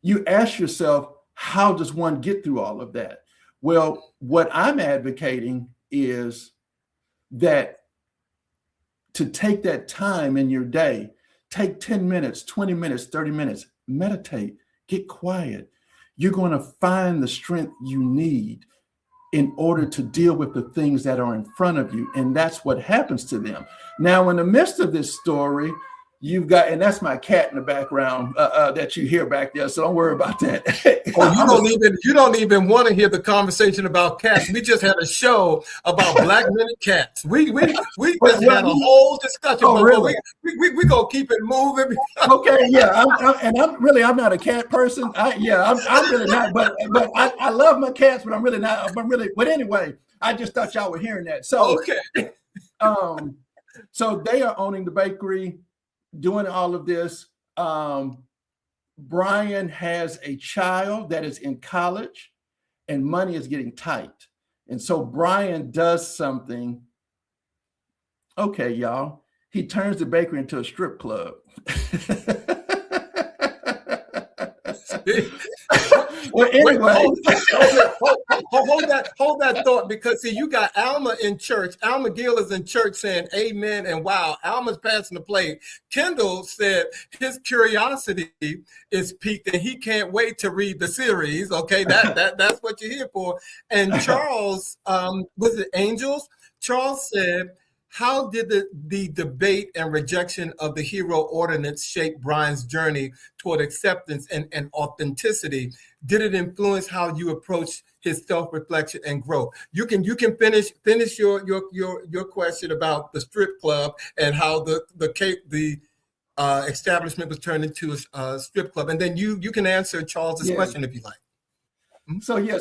you ask yourself, how does one get through all of that? Well, what I'm advocating is that to take that time in your day, take 10 minutes, 20 minutes, 30 minutes, meditate, get quiet. You're going to find the strength you need in order to deal with the things that are in front of you. And that's what happens to them. Now, in the midst of this story, you've got, and that's my cat in the background that you hear back there. So don't worry about that. You don't even want to hear the conversation about cats. We just had a show about black men and cats. We just had a whole discussion. Oh, really? We gonna keep it moving. Okay, yeah. I'm not a cat person. I'm really not. But I love my cats, but I'm really not. But anyway, I just thought y'all were hearing that. So okay. So they are owning the bakery, doing all of this. Brian has a child that is in college and money is getting tight. And so Brian does something. Okay, y'all. He turns the bakery into a strip club. Well, anyway. Hold that thought, because see, you got Alma in church. Alma Gill is in church saying amen, and wow, Alma's passing the plate. Kendall said his curiosity is piqued and he can't wait to read the series. Okay, that's what you're here for. And Charles, was it Angels? Charles said, how did the debate and rejection of the hero ordinance shape Brian's journey toward acceptance and authenticity? Did it influence how you approach his self-reflection and growth? You can finish your question about the strip club and how the establishment was turned into a strip club, and then you can answer Charles's question if you like. Mm-hmm.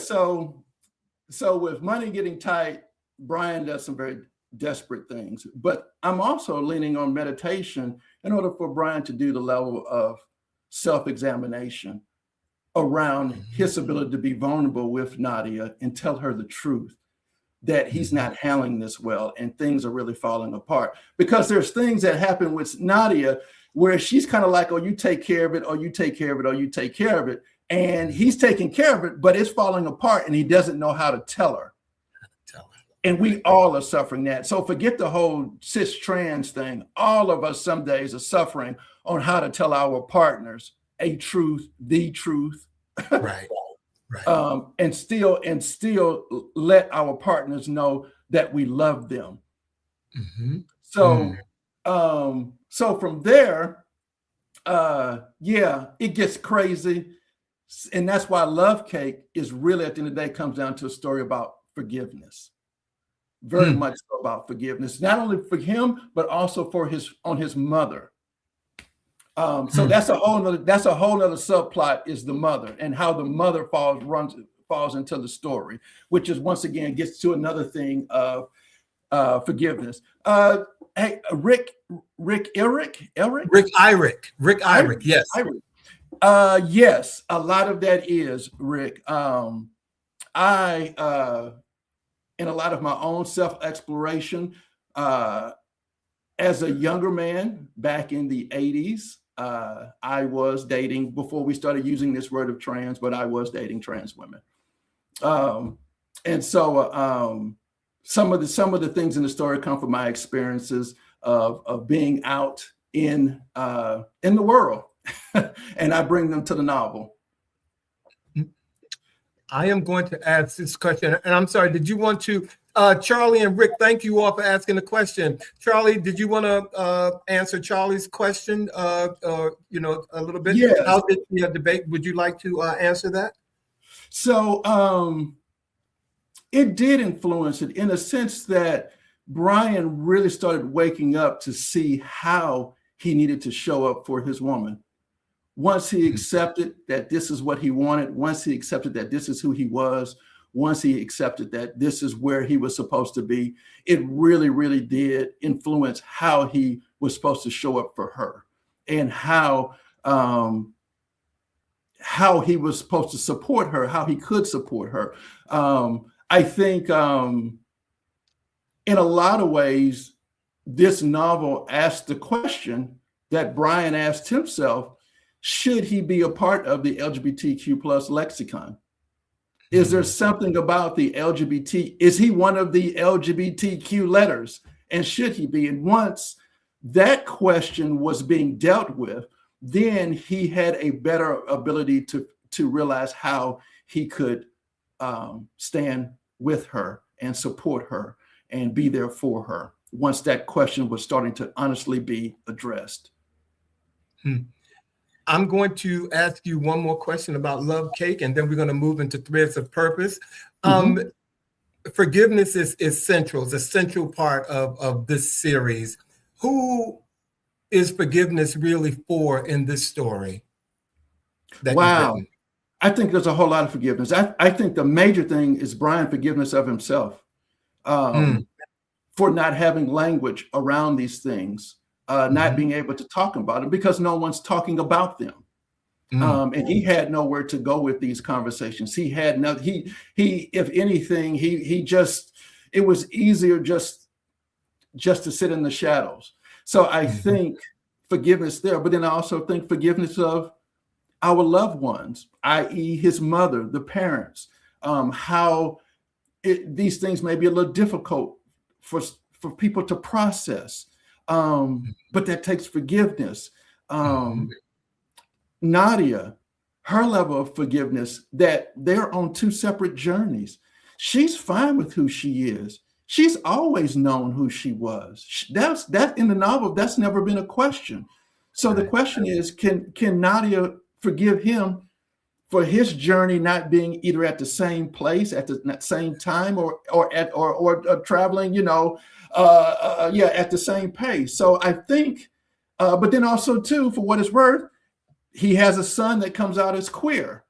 So with money getting tight, Brian does some very desperate things, but I'm also leaning on meditation in order for Brian to do the level of self-examination around his ability to be vulnerable with Nadia and tell her the truth that he's not handling this well and things are really falling apart. Because there's things that happen with Nadia where she's kind of like, oh, you take care of it, or you take care of it, or you take care of it. And he's taking care of it, but it's falling apart and he doesn't know how to tell her. And we all are suffering that. So forget the whole cis trans thing. All of us some days are suffering on how to tell our partners a truth, the truth. Right. And still let our partners know that we love them. Mm-hmm. So from there, it gets crazy. And that's why Love Cake is really, at the end of the day, comes down to a story about forgiveness. Very much so about forgiveness, not only for him, but also for his mother. So that's a whole nother subplot, is the mother and how the mother falls into the story, which is once again gets to another thing of forgiveness. Hey, Rick Eyrick, yes. Yes, a lot of that is Rick. In a lot of my own self-exploration, as a younger man back in the 80s, I was dating, before we started using this word of trans, but I was dating trans women. And so some of the things in the story come from my experiences of being out in the world, and I bring them to the novel. I am going to ask this question, and I'm sorry, did you want to Charlie and Rick, thank you all for asking the question. Charlie, did you want to answer Charlie's question? A little bit. Yes. How did the debate? Would you like to answer that? So it did influence it in a sense that Brian really started waking up to see how he needed to show up for his woman. Once he accepted that this is what he wanted, once he accepted that this is who he was, once he accepted that this is where he was supposed to be, it really, really did influence how he was supposed to show up for her and how he was supposed to support her, how he could support her. I think in a lot of ways, this novel asked the question that Brian asked himself: should he be a part of the LGBTQ plus lexicon? Is there something about the LGBT? Is he one of the LGBTQ letters? And should he be? And once that question was being dealt with, then he had a better ability to realize how he could stand with her and support her and be there for her once that question was starting to honestly be addressed. I'm going to ask you one more question about Love Cake, and then we're going to move into Threads of Purpose. Forgiveness is central. It's a central part of this series. Who is forgiveness really for in this story? Wow. I think there's a whole lot of forgiveness. I think the major thing is Brian's forgiveness of himself for not having language around these things. Not being able to talk about it because no one's talking about them. And he had nowhere to go with these conversations. He had no, if anything, it was easier just to sit in the shadows. So I think forgiveness there, but then I also think forgiveness of our loved ones, i.e. his mother, the parents, these things may be a little difficult for people to process. But that takes forgiveness. Nadia, her level of forgiveness, that they're on two separate journeys. She's fine with who she is. She's always known who she was. That's in the novel. That's never been a question. So the question is, can Nadia forgive him for his journey not being either at the same place at the same time or traveling, at the same pace. So I think, but then also too, for what it's worth, he has a son that comes out as queer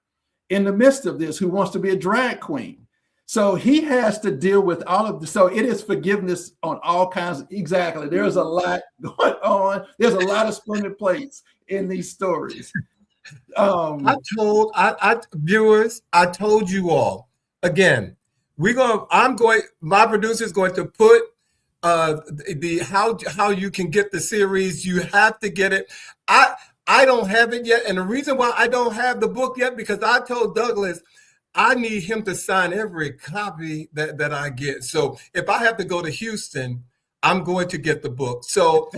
in the midst of this, who wants to be a drag queen. So he has to deal with all of this. So it is forgiveness on all kinds. Exactly. There's a lot going on. There's a lot of spinning plates in these stories. Viewers, I told you all, again, my producer is going to put how you can get the series. You have to get it. I don't have it yet. And the reason why I don't have the book yet, because I told Douglas, I need him to sign every copy that I get. So if I have to go to Houston, I'm going to get the book. So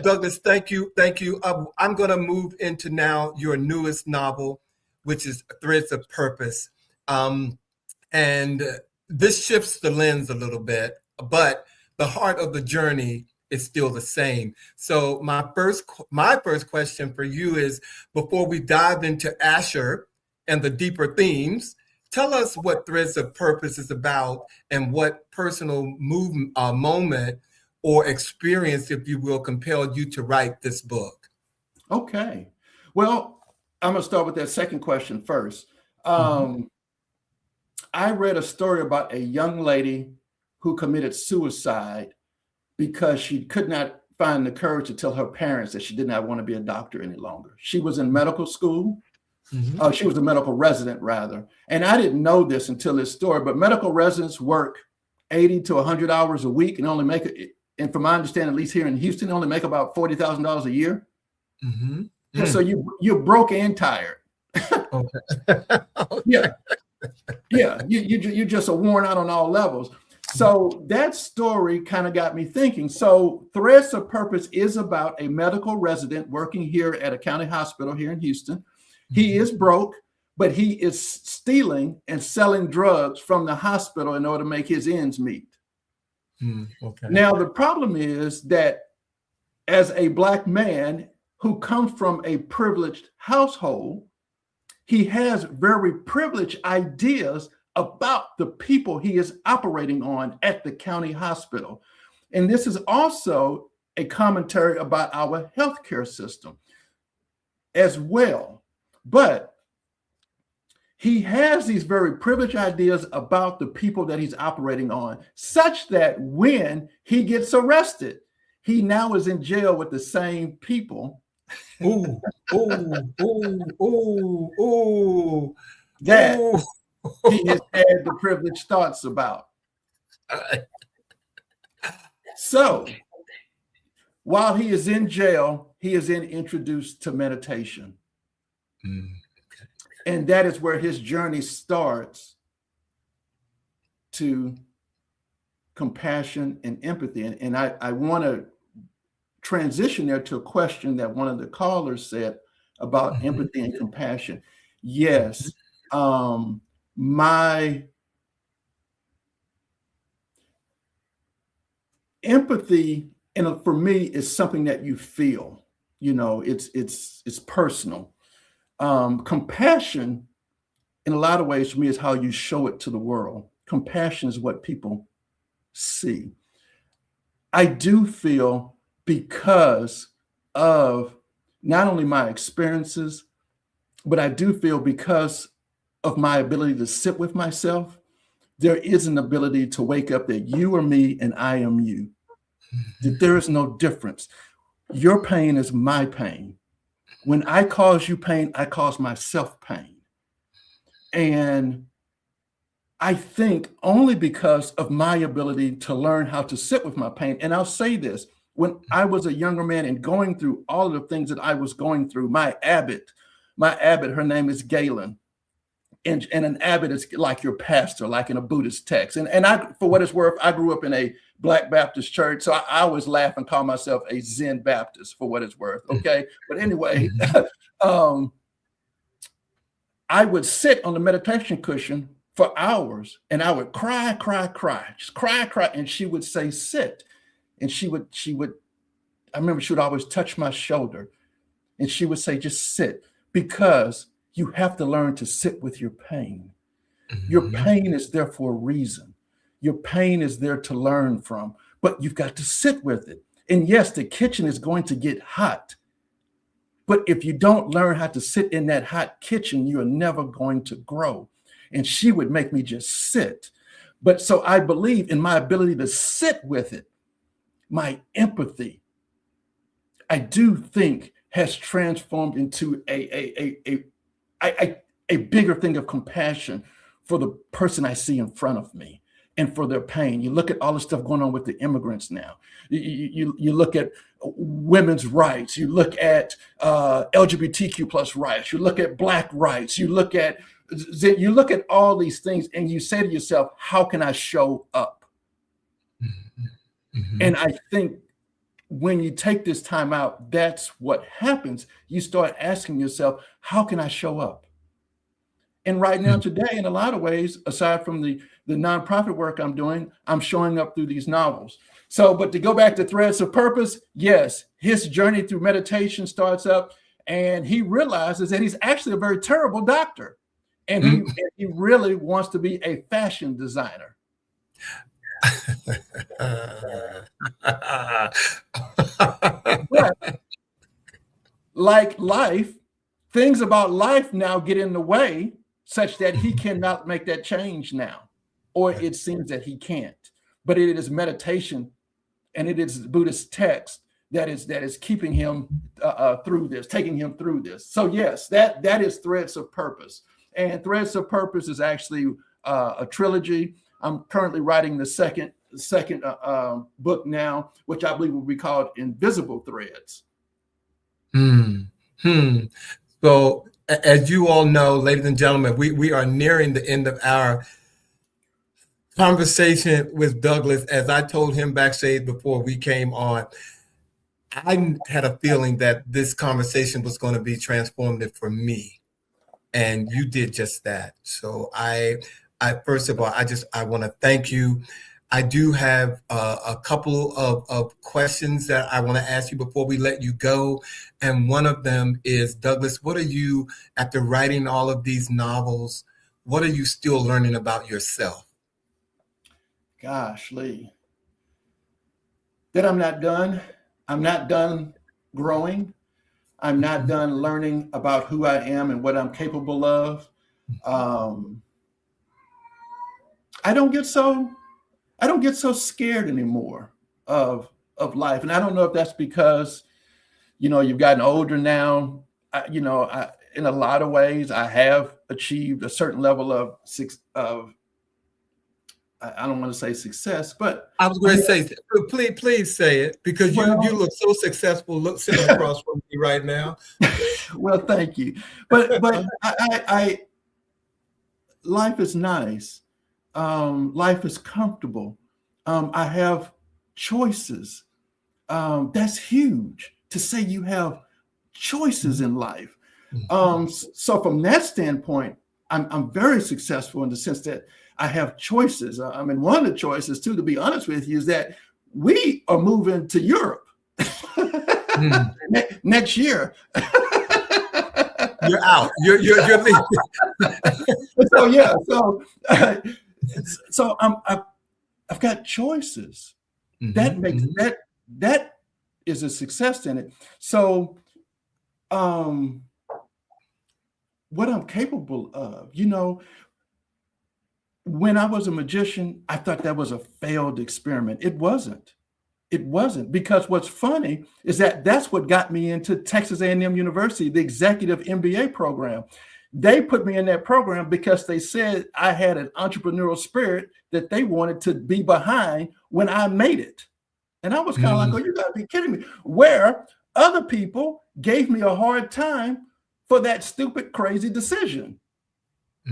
Douglas, thank you. I'm going to move into now your newest novel, which is Threads of Purpose. And this shifts the lens a little bit, but the heart of the journey is still the same. So my first question for you is, before we dive into Asher and the deeper themes, tell us what Threads of Purpose is about and what personal moment or experience, if you will, compelled you to write this book. Okay. Well, I'm going to start with that second question first. I read a story about a young lady who committed suicide because she could not find the courage to tell her parents that she did not want to be a doctor any longer. She was in medical school. She was a medical resident, rather. And I didn't know this until this story, but medical residents work 80 to 100 hours a week and only make it, and from my understanding, at least here in Houston, only make about $40,000 a year. So you're broke and tired. Yeah. You just are worn out on all levels. So that story kind of got me thinking. So Threads of Purpose is about a medical resident working here at a county hospital here in Houston. He is broke, but he is stealing and selling drugs from the hospital in order to make his ends meet. Okay. Now, the problem is that as a Black man who comes from a privileged household, he has very privileged ideas about the people he is operating on at the county hospital. And this is also a commentary about our healthcare system as well. But he has these very privileged ideas about the people that he's operating on, such that when he gets arrested, he now is in jail with the same people Ooh, ooh, ooh, ooh, ooh, that ooh. he has had the privileged thoughts about. So while he is in jail, he is then introduced to meditation. Okay. And that is where his journey starts to compassion and empathy. And I want to transition there to a question that one of the callers said about empathy and compassion. Yes, my empathy, and for me, is something that you feel. It's personal. Compassion, in a lot of ways, for me, is how you show it to the world. Compassion is what people see. I do feel, because of not only my experiences, but I do feel because of my ability to sit with myself, there is an ability to wake up that you are me and I am you. That there is no difference. Your pain is my pain. When I cause you pain, I cause myself pain. And I think only because of my ability to learn how to sit with my pain. And I'll say this, when I was a younger man and going through all of the things that I was going through, my abbot, her name is Galen. And an abbot is like your pastor, like in a Buddhist text. And I, for what it's worth, I grew up in a Black Baptist church. So I always laugh and call myself a Zen Baptist, for what it's worth. Okay. But anyway, I would sit on the meditation cushion for hours and I would cry, just cry. And she would say, sit. And she would, I remember she would always touch my shoulder and she would say, just sit, because you have to learn to sit with your pain. Your pain is there for a reason. Your pain is there to learn from, but you've got to sit with it. And yes, the kitchen is going to get hot, but if you don't learn how to sit in that hot kitchen, you are never going to grow. And she would make me just sit. But so I believe in my ability to sit with it. My empathy, I do think, has transformed into a bigger thing of compassion for the person I see in front of me and for their pain. You look at all the stuff going on with the immigrants now. You look at women's rights. You look at LGBTQ plus rights. You look at Black rights. You look at all these things, and you say to yourself, how can I show up? And I think when you take this time out, that's what happens. You start asking yourself, how can I show up? And right now, today, in a lot of ways, aside from the nonprofit work I'm doing, I'm showing up through these novels. So, but to go back to Threads of Purpose, yes, his journey through meditation starts up, and he realizes that he's actually a very terrible doctor. And he really wants to be a fashion designer. But like life, things about life now get in the way such that he cannot make that change now, or it seems that he can't. But it is meditation and it is Buddhist text that is keeping him through this, taking him through this. So yes, that is Threads of Purpose. And Threads of Purpose is actually a trilogy. I'm currently writing the second book now, which I believe will be called Invisible Threads. So as you all know, ladies and gentlemen, we are nearing the end of our conversation with Douglas. As I told him backstage before we came on, I had a feeling that this conversation was going to be transformative for me. And you did just that. So I first of all, I want to thank you. I do have a couple of questions that I want to ask you before we let you go. And one of them is, Douglas, what are you, after writing all of these novels, what are you still learning about yourself? Gosh, Lee, that I'm not done. I'm not done growing. I'm not done learning about who I am and what I'm capable of. I don't get so scared anymore of life. And I don't know if that's because, you've gotten older now. In a lot of ways, I have achieved a certain level of I don't want to say success, but I was going to say, please say it, because you look so successful, sitting across from me right now. Well, thank you. But I life is nice. Life is comfortable. I have choices. That's huge to say you have choices in life. So from that standpoint, I'm very successful in the sense that I have choices. One of the choices, too, to be honest with you, is that we are moving to Europe next year. You're out. You're leaving. So I've got choices. That makes that is a success in it. So what I'm capable of, when I was a magician, I thought that was a failed experiment. It wasn't. Because what's funny is that that's what got me into Texas A&M University, the executive MBA program. They put me in that program because they said I had an entrepreneurial spirit that they wanted to be behind when I made it. And I was kind of like, oh, you gotta be kidding me. Where other people gave me a hard time for that stupid, crazy decision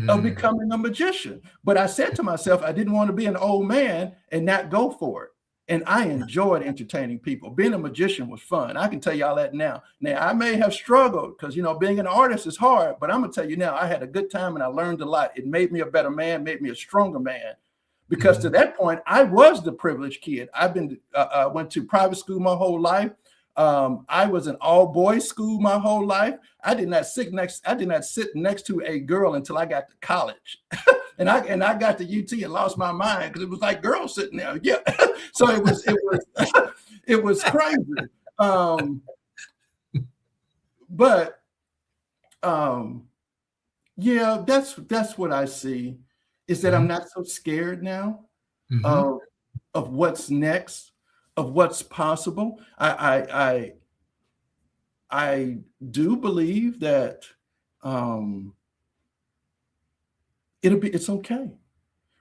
of becoming a magician. But I said to myself, I didn't want to be an old man and not go for it. And I enjoyed entertaining people. Being a magician was fun. I can tell y'all that now. Now, I may have struggled because, being an artist is hard, but I'm going to tell you now, I had a good time and I learned a lot. It made me a better man, made me a stronger man. Because to that point, I was the privileged kid. I've been went to private school my whole life. I was in all boys school my whole life. I did not sit next to a girl until I got to college. and I got to UT and lost my mind because it was like girls sitting there. Yeah. So it was crazy. Yeah, that's what I see, is that I'm not so scared now of what's next, of what's possible. I do believe that it's okay.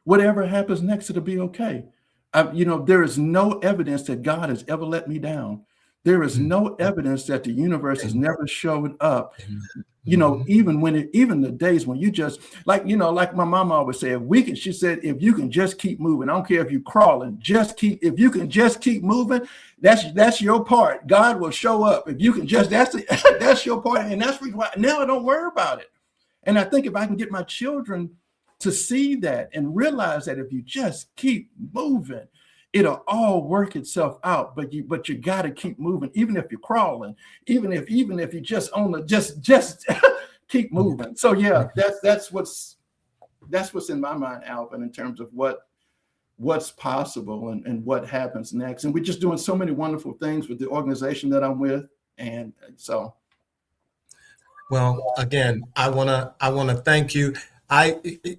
Whatever happens next, it'll be okay. There is no evidence that God has ever let me down. There is no evidence that the universe has never showed up. Even the days when you just like my mama always said, she said, if you can just keep moving, I don't care if you're crawling, if you can just keep moving, that's your part. God will show up. If you can that's your part. And that's why now I don't worry about it. And I think if I can get my children to see that and realize that if you just keep moving, it'll all work itself out. But you got to keep moving, even if you're crawling, even if you just just keep moving. So yeah, that's what's in my mind, Alvin, in terms of what's possible and what happens next. And we're just doing so many wonderful things with the organization that I'm with, and so. Well, again, I wanna thank you.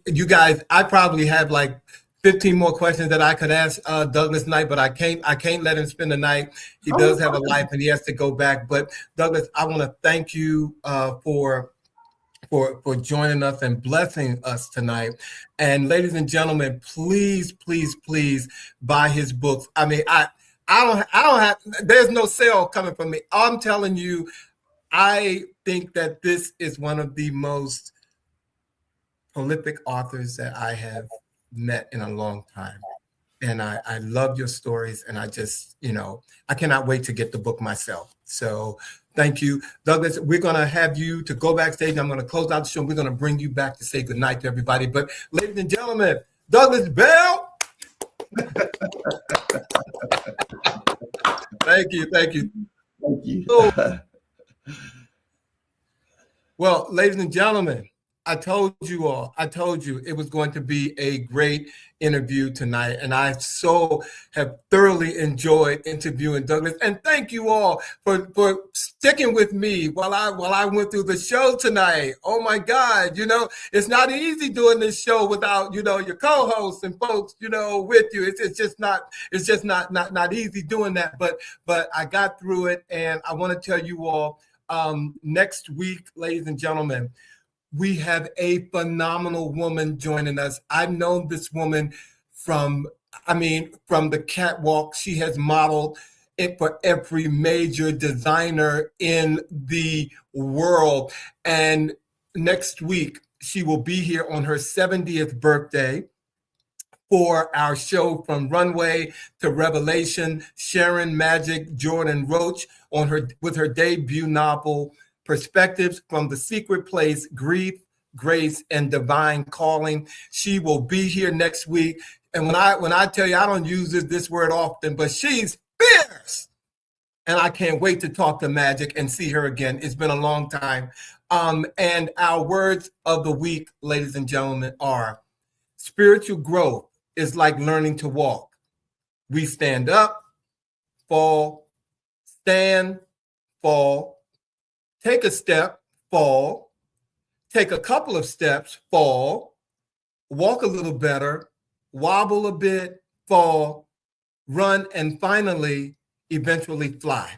You guys, I probably have like 15 more questions that I could ask Douglas Knight, but I can't let him spend the night. He does have a life and he has to go back. But Douglas, I want to thank you for joining us and blessing us tonight. And ladies and gentlemen, please buy his books. I mean, I don't have, there's no sale coming from me. I'm telling you, I think that this is one of the most prolific authors that I have met in a long time. And I love your stories. And I just, I cannot wait to get the book myself. So thank you, Douglas. We're going to have you to go backstage. I'm going to close out the show. And we're going to bring you back to say goodnight to everybody. But ladies and gentlemen, Douglas Bell. Thank you. Thank you. Well, ladies and gentlemen, I told you it was going to be a great interview tonight. And I so have thoroughly enjoyed interviewing Douglas. And thank you all for sticking with me while I went through the show tonight. Oh my God, it's not easy doing this show without, your co-hosts and folks, with you. It's just not easy doing that. But I got through it, and I want to tell you all, next week, ladies and gentlemen, we have a phenomenal woman joining us. I've known this woman from the catwalk. She has modeled it for every major designer in the world. And next week, she will be here on her 70th birthday for our show From Runway to Revelation, Sharon Magic Jordan Roach with her debut novel, Perspectives from the Secret Place, Grief, Grace, and Divine Calling. She will be here next week. And when I tell you, I don't use this word often, but she's fierce. And I can't wait to talk to Magic and see her again. It's been a long time. And our words of the week, ladies and gentlemen, are: spiritual growth is like learning to walk. We stand up, fall, stand, fall, take a step, fall, take a couple of steps, fall, walk a little better, wobble a bit, fall, run, and finally, eventually fly.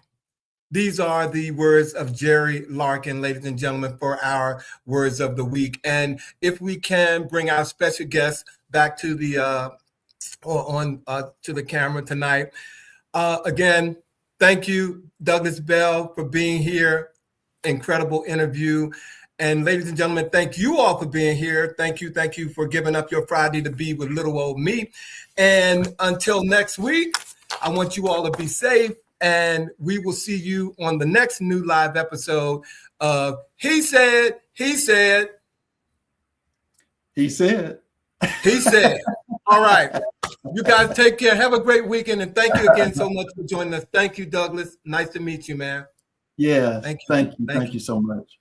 These are the words of Jerry Larkin, ladies and gentlemen, for our words of the week. And if we can bring our special guest back to the to the camera tonight. Again, thank you, Douglas Bell, for being here. Incredible interview. And ladies and gentlemen, thank you all for being here. Thank you for giving up your Friday to be with little old me. And until next week, I want you all to be safe, and we will see you on the next new live episode of He Said. All right. You guys take care. Have a great weekend. And thank you again so much for joining us. Thank you, Douglas. Nice to meet you, man. Yeah. Thank you. Thank you so much.